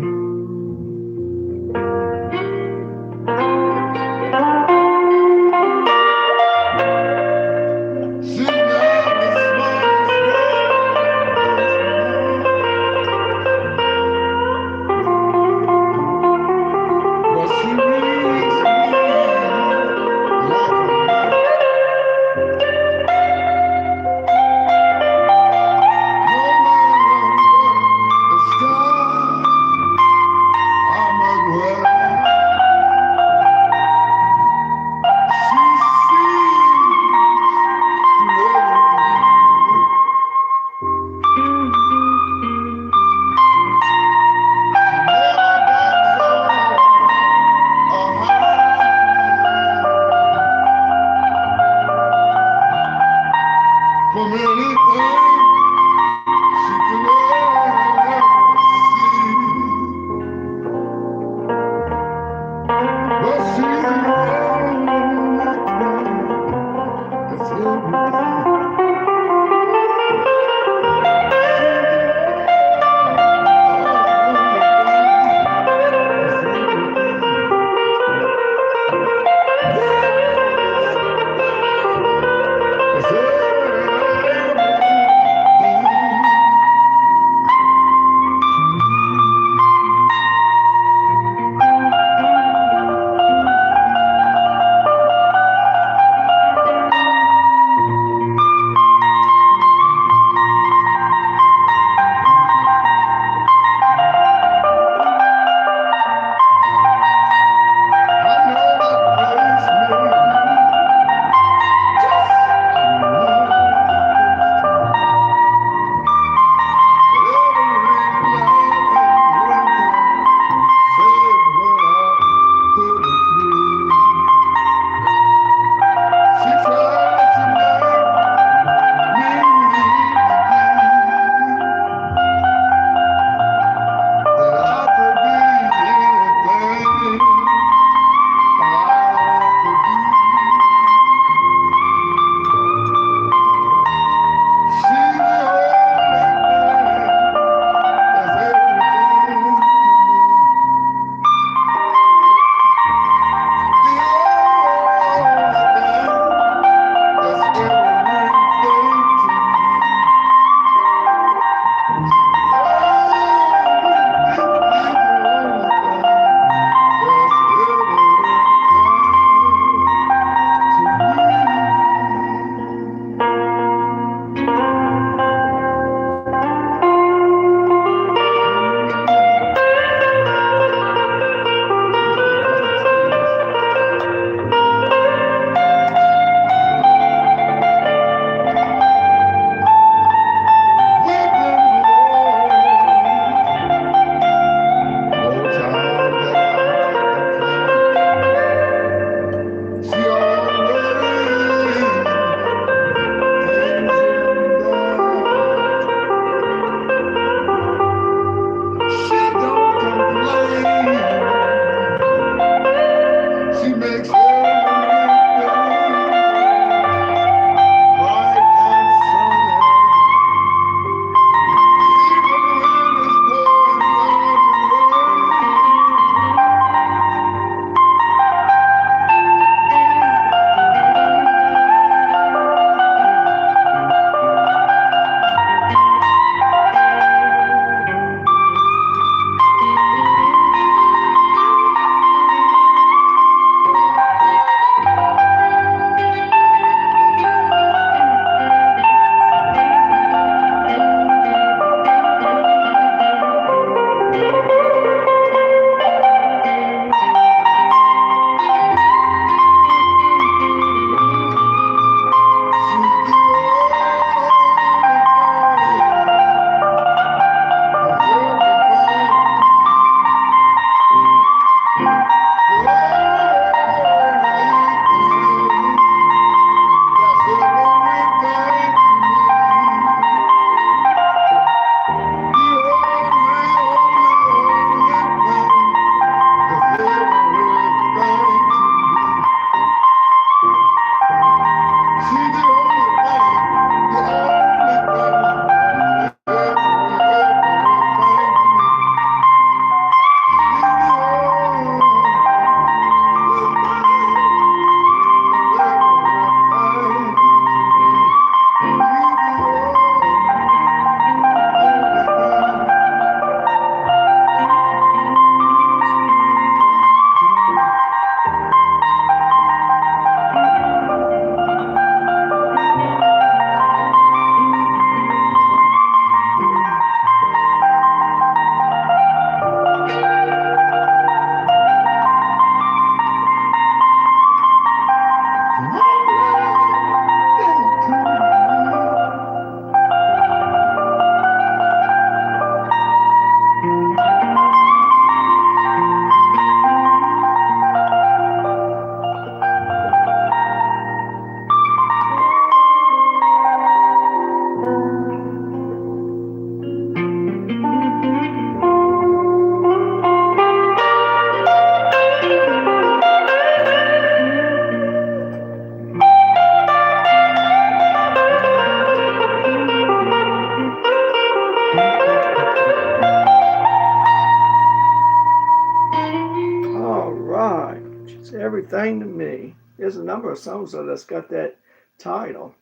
Speaker 1: there's a number of songs that's got that title.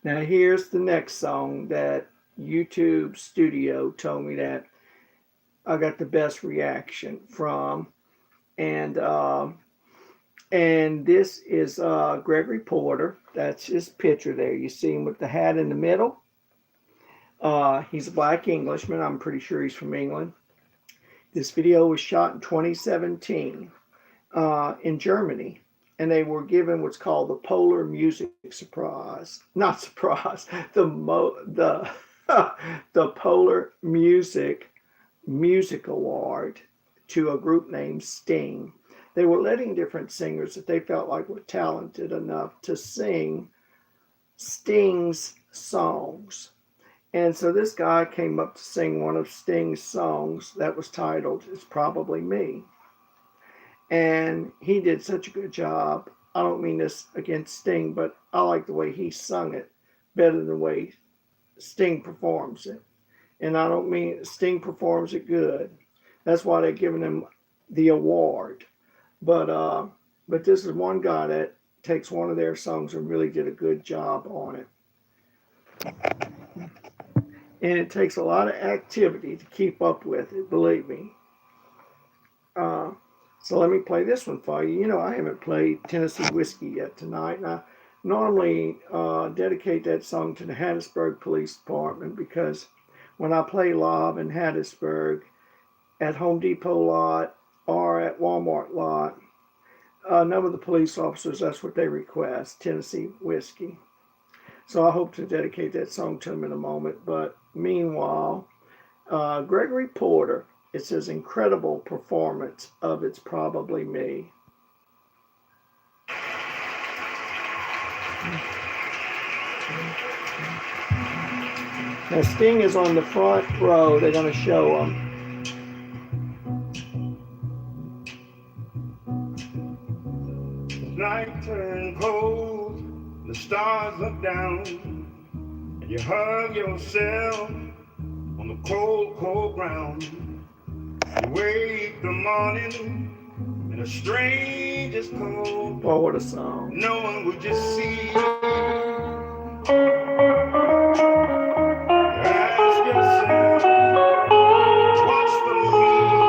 Speaker 1: Now here's the next song that YouTube Studio told me that I got the best reaction from, and this is Gregory Porter. That's his picture there. You see him with the hat in the middle. He's a black Englishman. I'm pretty sure he's from England. This video was shot in 2017 in Germany, and they were given what's called the Polar Music Surprise. Not surprise. The Polar Music Award to a group named Sting. They were letting different singers that they felt like were talented enough to sing Sting's songs. And so this guy came up to sing one of Sting's songs that was titled It's Probably Me. And he did such a good job. I don't mean this against Sting, but I like the way he sung it better than the way Sting performs it. And I don't mean Sting performs it good. That's why they're giving him the award. But this is one guy that takes one of their songs and really did a good job on it. And it takes a lot of activity to keep up with it, believe me. So let me play this one for you. You know, I haven't played Tennessee Whiskey yet tonight. And I normally dedicate that song to the Hattiesburg Police Department, because when I play live in Hattiesburg at Home Depot lot or at Walmart lot, a number of the police officers, that's what they request, Tennessee Whiskey. So I hope to dedicate that song to him in a moment. But meanwhile, Gregory Porter, it's his incredible performance of It's Probably Me. Now Sting is on the front row. They're going to show him.
Speaker 2: Night turned cold, the stars look down, and you hug yourself on the cold, cold ground. You wake the morning in the strangest cold.
Speaker 1: Oh, what a song.
Speaker 2: No one would just see you. Ask yourself, what's the meaning?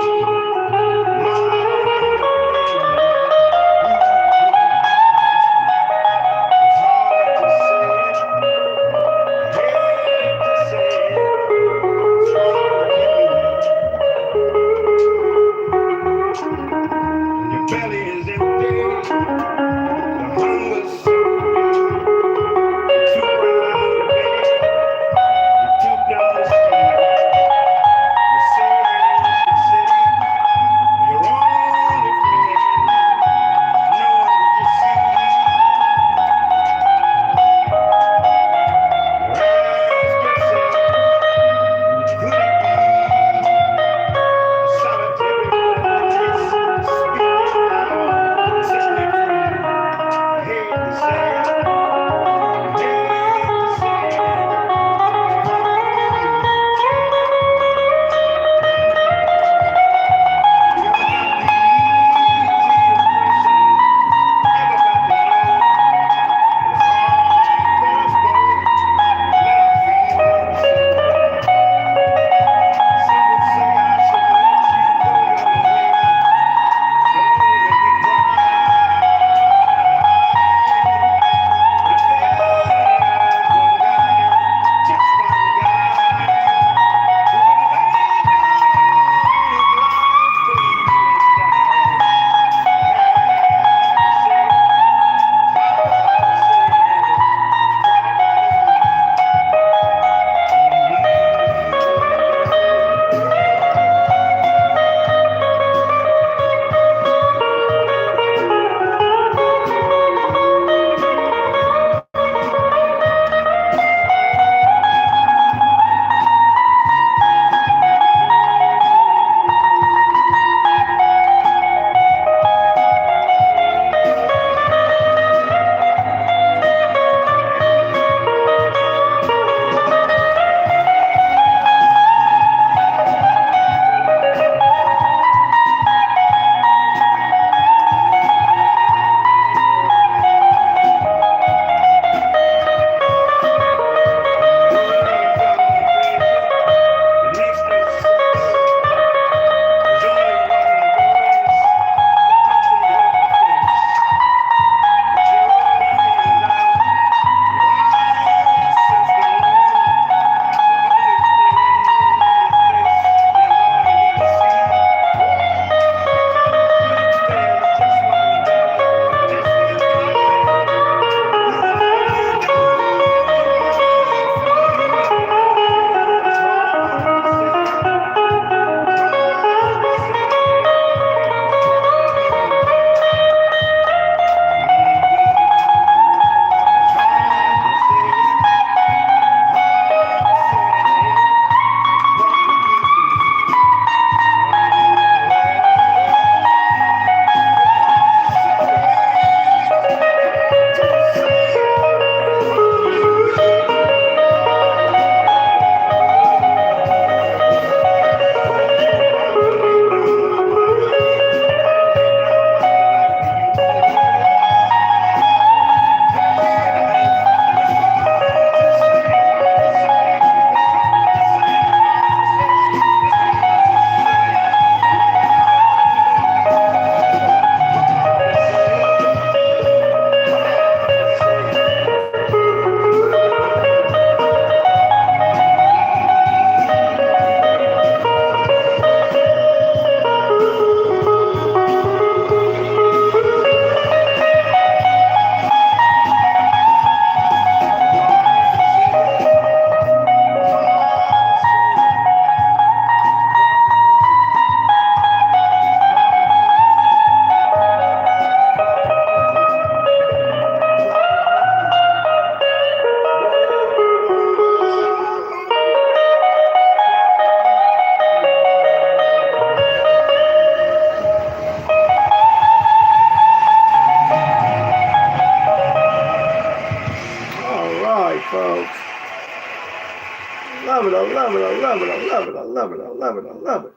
Speaker 1: it, I love it, I love it, I love it, I love it, I love it, I love it.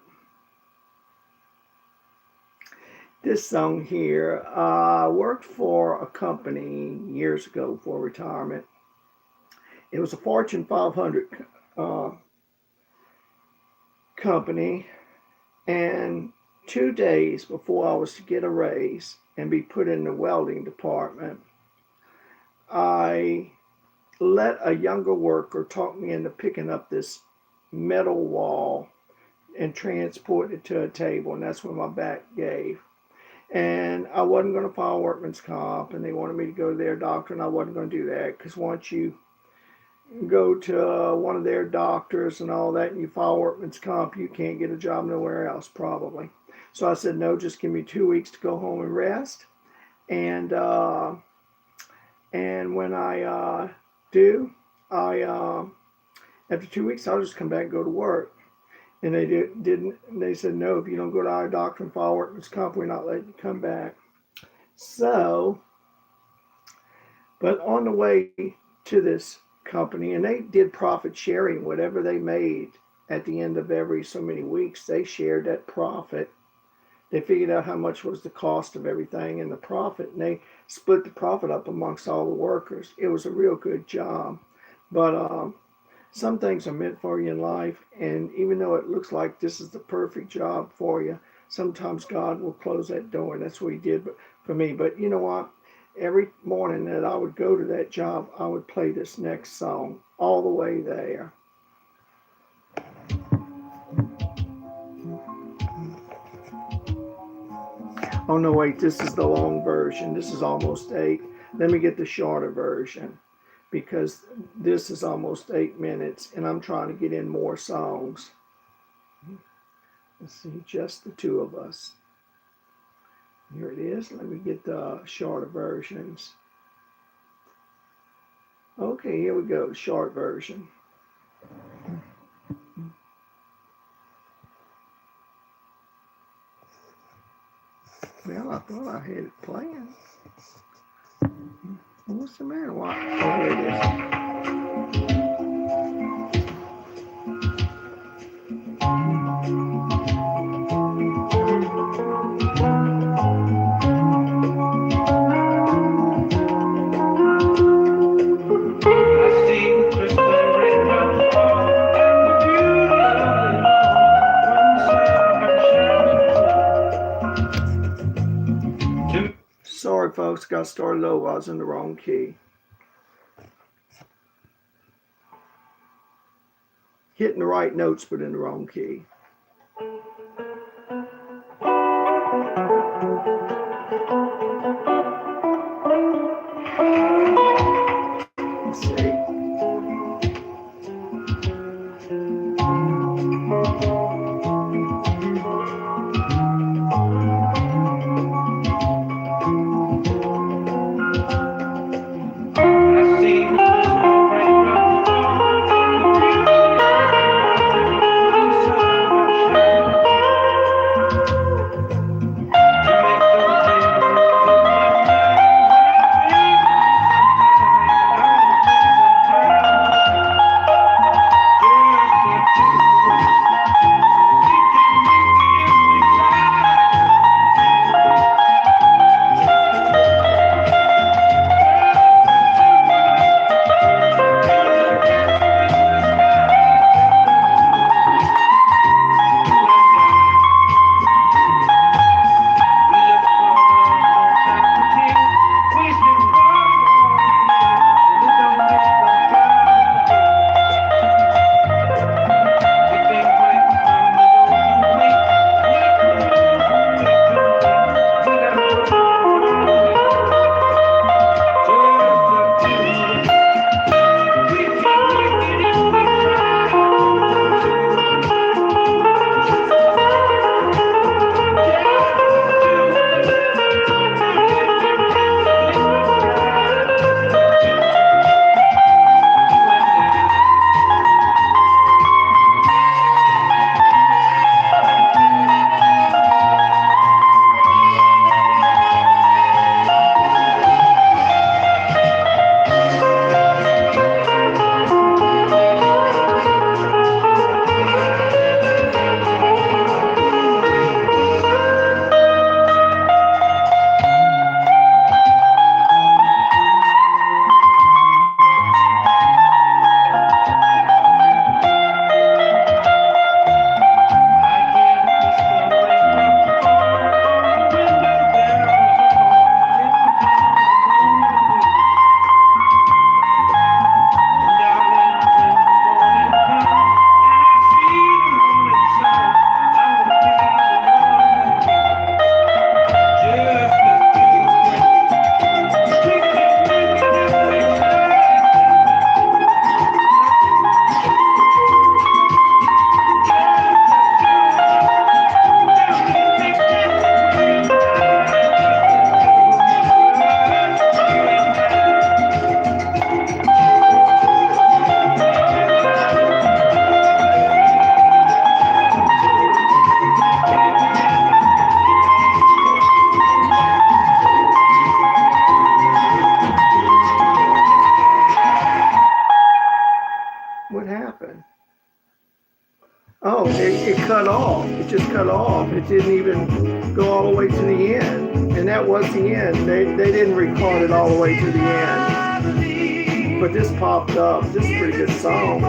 Speaker 1: This song here, I worked for a company years ago for retirement. It was a Fortune 500 company, and 2 days before I was to get a raise and be put in the welding department, I let a younger worker talk me into picking up this metal wall and transport it to a table, and that's when my back gave. And I wasn't going to file workman's comp, and they wanted me to go to their doctor, and I wasn't going to do that, because once you go to one of their doctors and all that, and you file workman's comp, you can't get a job nowhere else, probably. So I said, no, just give me 2 weeks to go home and rest. And when I do, after 2 weeks, I'll just come back and go to work. And they didn't. They said, no, if you don't go to our doctor and file workman's comp, we're not letting you come back. So, but on the way to this company, and they did profit sharing, whatever they made at the end of every so many weeks, they shared that profit. They figured out how much was the cost of everything and the profit, and they split the profit up amongst all the workers. It was a real good job. But some things are meant for you in life, and even though it looks like this is the perfect job for you, sometimes God will close that door, and that's what he did for me. But you know what? Every morning that I would go to that job, I would play this next song all the way there. Oh no, wait, this is the long version. This is almost 8. Let me get the shorter version, because this is almost 8 minutes and I'm trying to get in more songs. Let's see, just the two of us. Here it is. Let me get the shorter versions. Okay, here we go, short version. Well, I thought I had it playing. What's the matter? Why? Oh, here it is. Sorry, folks, got started over. I was in the wrong key. Hitting the right notes, but in the wrong key. Let's see. It didn't even go all the way to the end. And that was the end. They didn't record it all the way to the end. But this popped up. This is a pretty good song.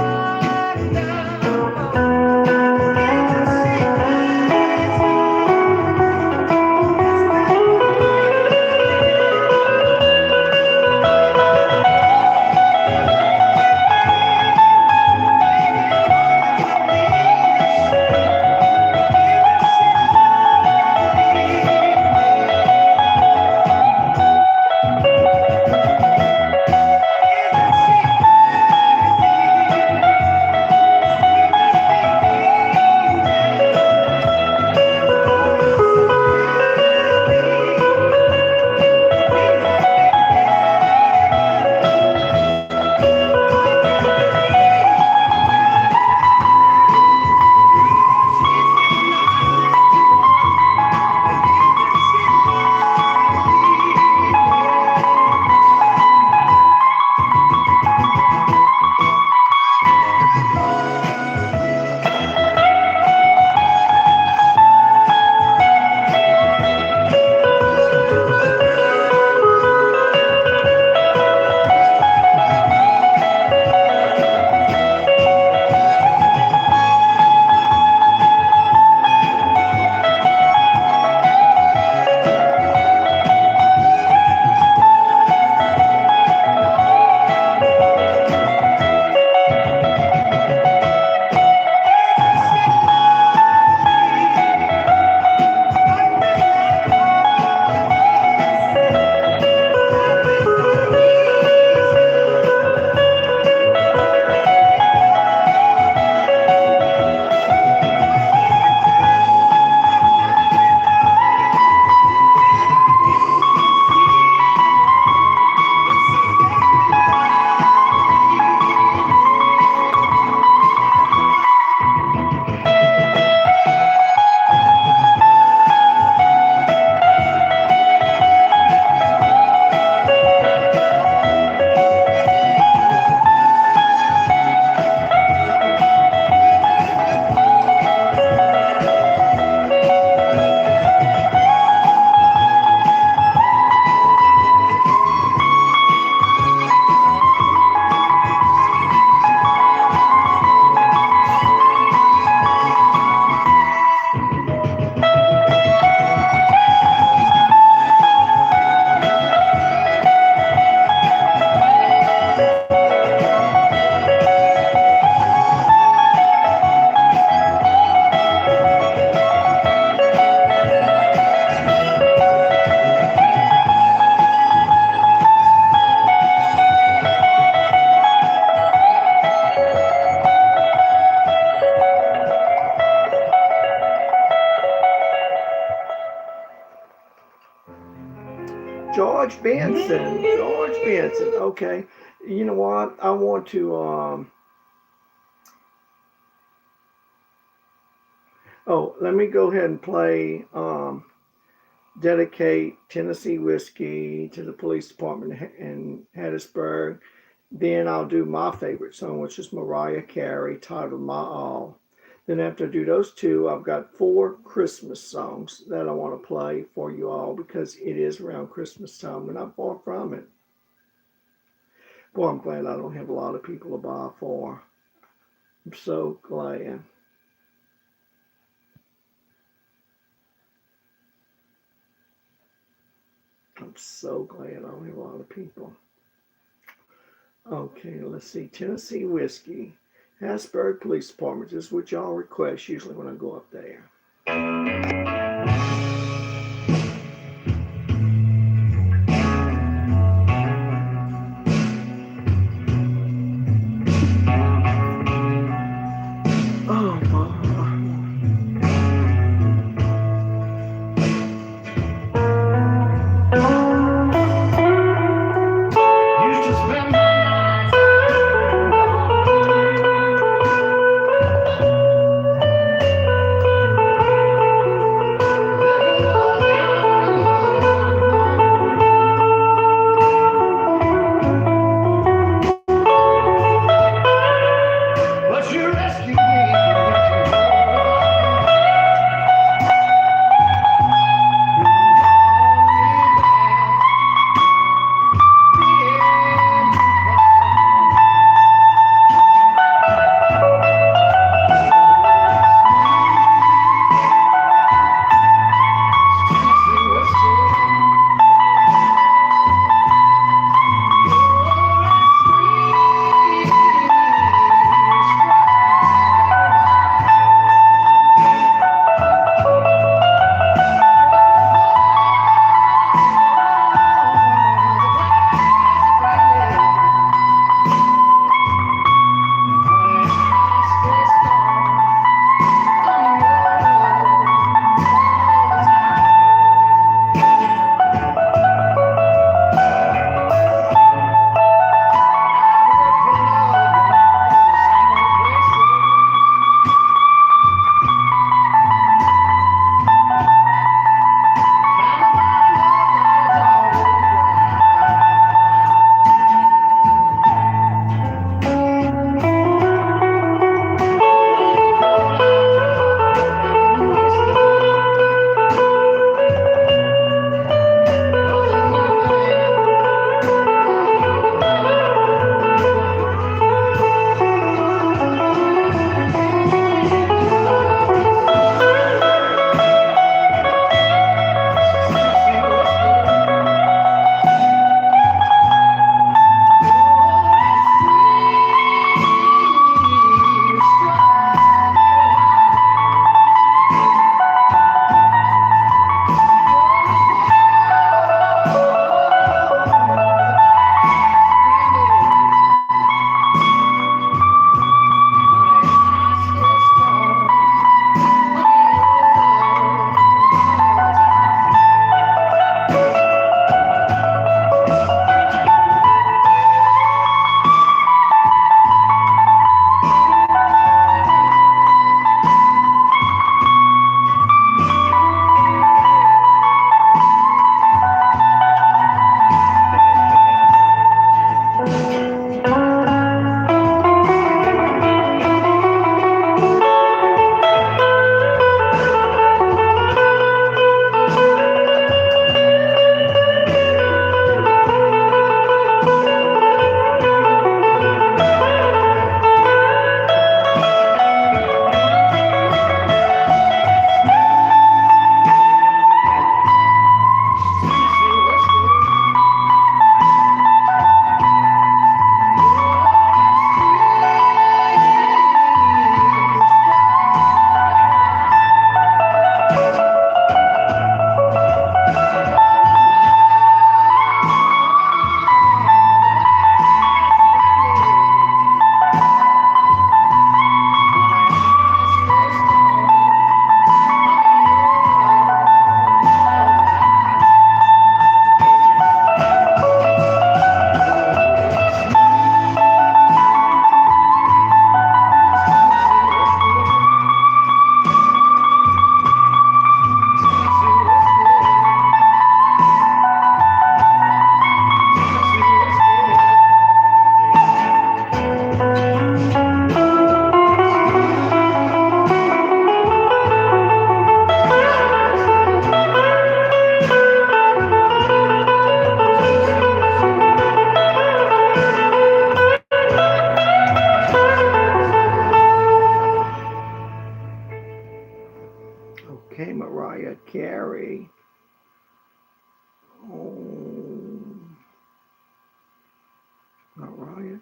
Speaker 1: George Benson. George Benson. Okay. You know what? I want to let me go ahead and play Dedicate Tennessee Whiskey to the Police Department in Hattiesburg. Then I'll do my favorite song, which is Mariah Carey, titled My All. Then after I do those two, I've got 4 Christmas songs that I want to play for you all because it is around Christmas time. We're not far from it. Boy, I'm glad I don't have a lot of people to buy for. I'm so glad. I'm so glad I don't have a lot of people. Okay, let's see. Tennessee Whiskey. Hattiesburg Police Department. This is what y'all request usually when I go up there. Oh, my.
Speaker 2: Used to spend my nights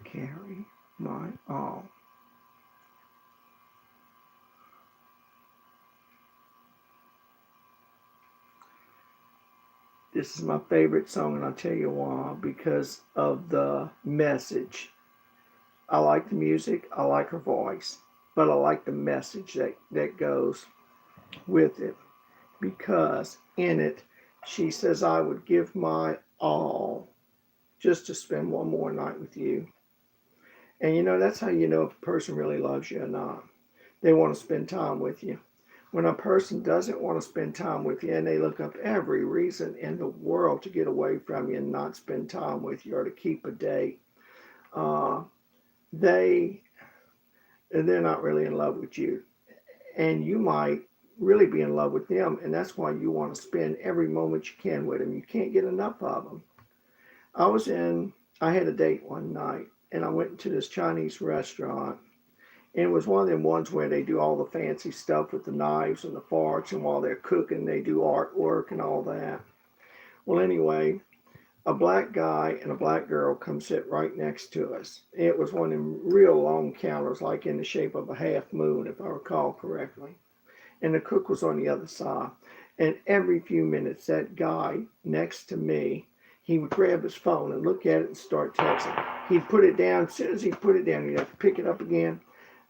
Speaker 1: Carry my all. This is my favorite song, and I'll tell you why. Because of the message. I like the music, I like her voice, but I like the message that goes with it. Because in it, she says, I would give my all just to spend one more night with you. And that's how you know if a person really loves you or not. They want to spend time with you. When a person doesn't want to spend time with you and they look up every reason in the world to get away from you and not spend time with you or to keep a date, uh, they they're not really in love with you. And you might really be in love with them, and that's why you want to spend every moment you can with them. You can't get enough of them. I had a date one night, and I went into this Chinese restaurant, and it was one of them ones where they do all the fancy stuff with the knives and the forks, and while they're cooking, they do artwork and all that. Well, anyway, a black guy and a black girl come sit right next to us. It was one of them real long counters, like in the shape of a half moon, if I recall correctly. And the cook was on the other side. And every few minutes, that guy next to me, he would grab his phone and look at it and start texting. He'd put it down. As soon as he put it down, he'd have to pick it up again.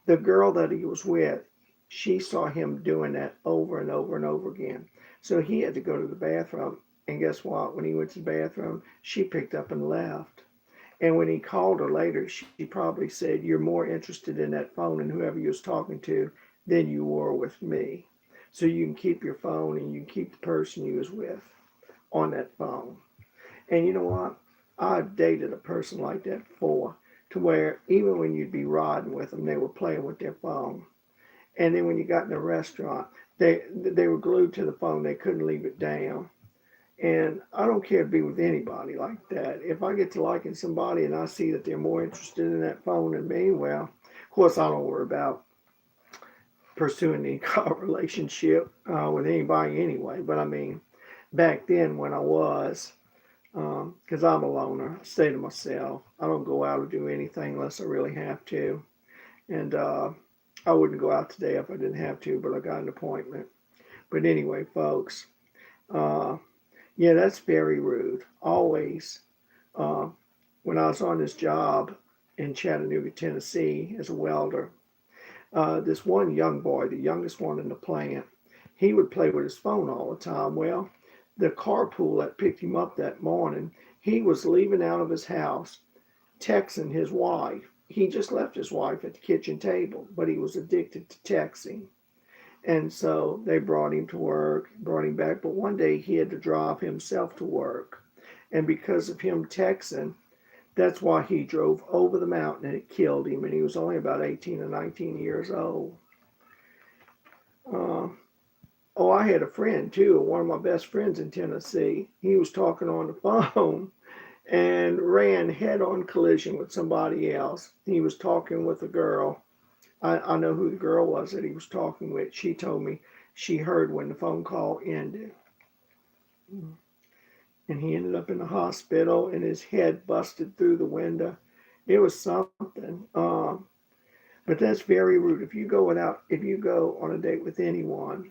Speaker 1: The girl that he was with, she saw him doing that over and over and over again. So he had to go to the bathroom. And guess what? When he went to the bathroom, she picked up and left. And when he called her later, she probably said, you're more interested in that phone and whoever you was talking to than you were with me. So you can keep your phone and you can keep the person you was with on that phone. And you know what? I've dated a person like that before, to where even when you'd be riding with them, they were playing with their phone. And then when you got in a restaurant, they were glued to the phone. They couldn't leave it down. And I don't care to be with anybody like that. If I get to liking somebody and I see that they're more interested in that phone than me, well, of course I don't worry about pursuing any kind of relationship with anybody anyway. But I mean, back then when I was, because I'm a loner, I stay to myself. I don't go out or do anything unless I really have to. And I wouldn't go out today if I didn't have to, but I got an appointment. But anyway, folks, yeah, that's very rude. Always, uh, when I was on this job in Chattanooga, Tennessee, as a welder, this one young boy, the youngest one in the plant, he would play with his phone all the time. Well, the carpool that picked him up that morning, he was leaving out of his house, texting his wife. He just left his wife at the kitchen table, but he was addicted to texting. And so they brought him to work, brought him back. But one day he had to drive himself to work. And because of him texting, that's why he drove over the mountain and it killed him. And he was only about 18 or 19 years old. Oh, I had a friend too, one of my best friends in Tennessee. He was talking on the phone and ran head-on collision with somebody else. He was talking with a girl. I know who the girl was that he was talking with. She told me she heard when the phone call ended. And he ended up in the hospital and his head busted through the window. It was something. But that's very rude. If you go on a date with anyone,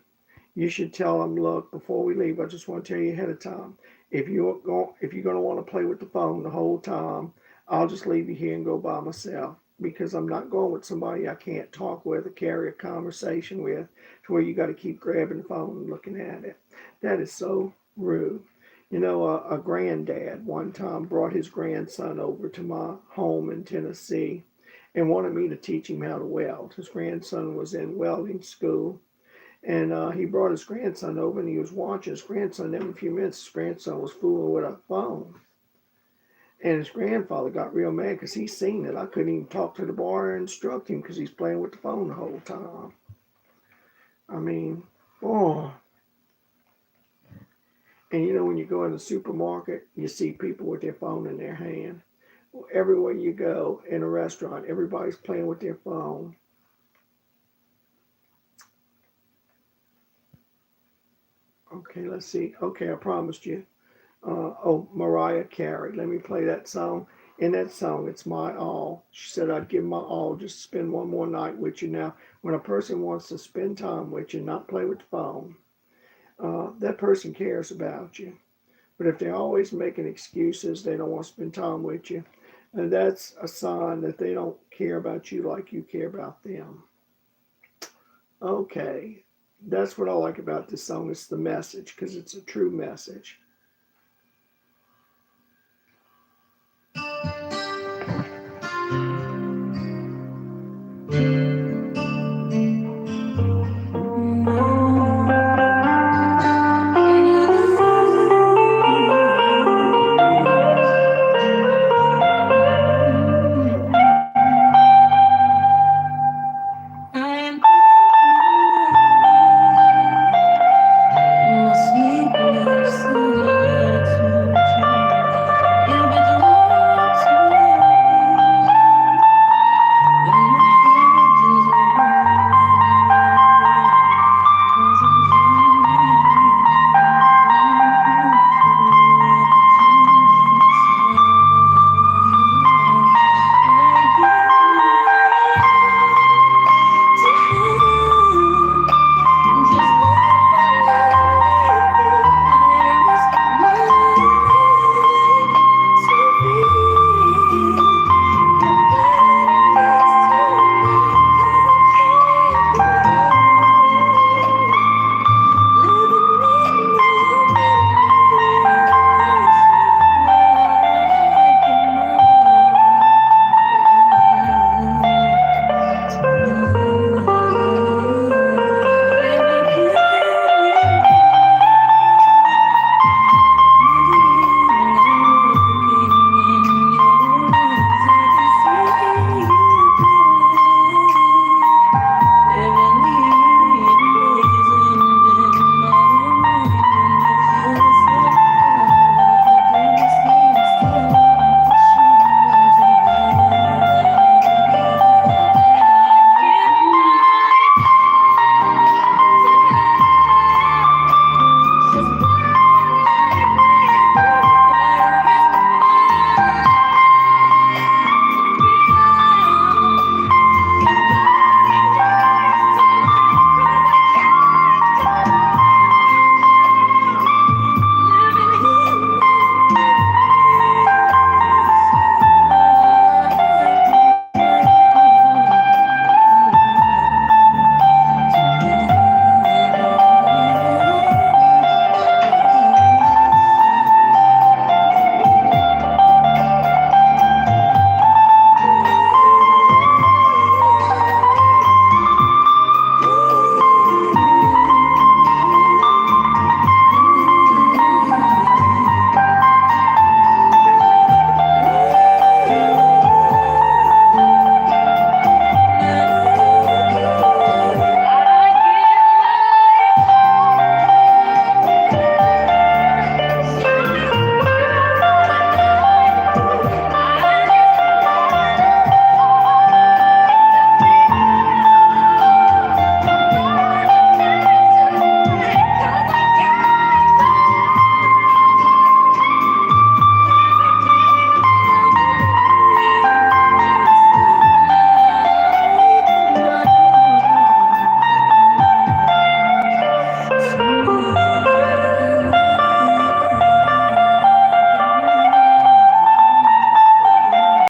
Speaker 1: you should tell them, look, before we leave, I just want to tell you ahead of time, if you're going to want to play with the phone the whole time, I'll just leave you here and go by myself, because I'm not going with somebody I can't talk with or carry a conversation with, to where you got to keep grabbing the phone and looking at it. That is so rude. You know, a granddad one time brought his grandson over to my home in Tennessee and wanted me to teach him how to weld. His grandson was in welding school. And he brought his grandson over and he was watching his grandson. Every few minutes, his grandson was fooling with a phone. And his grandfather got real mad because he seen it. I couldn't even talk to the boy or instruct him because he's playing with the phone the whole time. I mean, oh. And you know, when you go in the supermarket, you see people with their phone in their hand. Well, everywhere you go in a restaurant, everybody's playing with their phone. Okay, let's see. Okay, I promised you. Mariah Carey. Let me play that song. In that song, it's my all. She said, I'd give my all just to spend one more night with you. Now, when a person wants to spend time with you, not play with the phone, that person cares about you. But if they're always making excuses, they don't want to spend time with you, and that's a sign that they don't care about you like you care about them. Okay, that's what I like about this song. It's the message because it's a true message.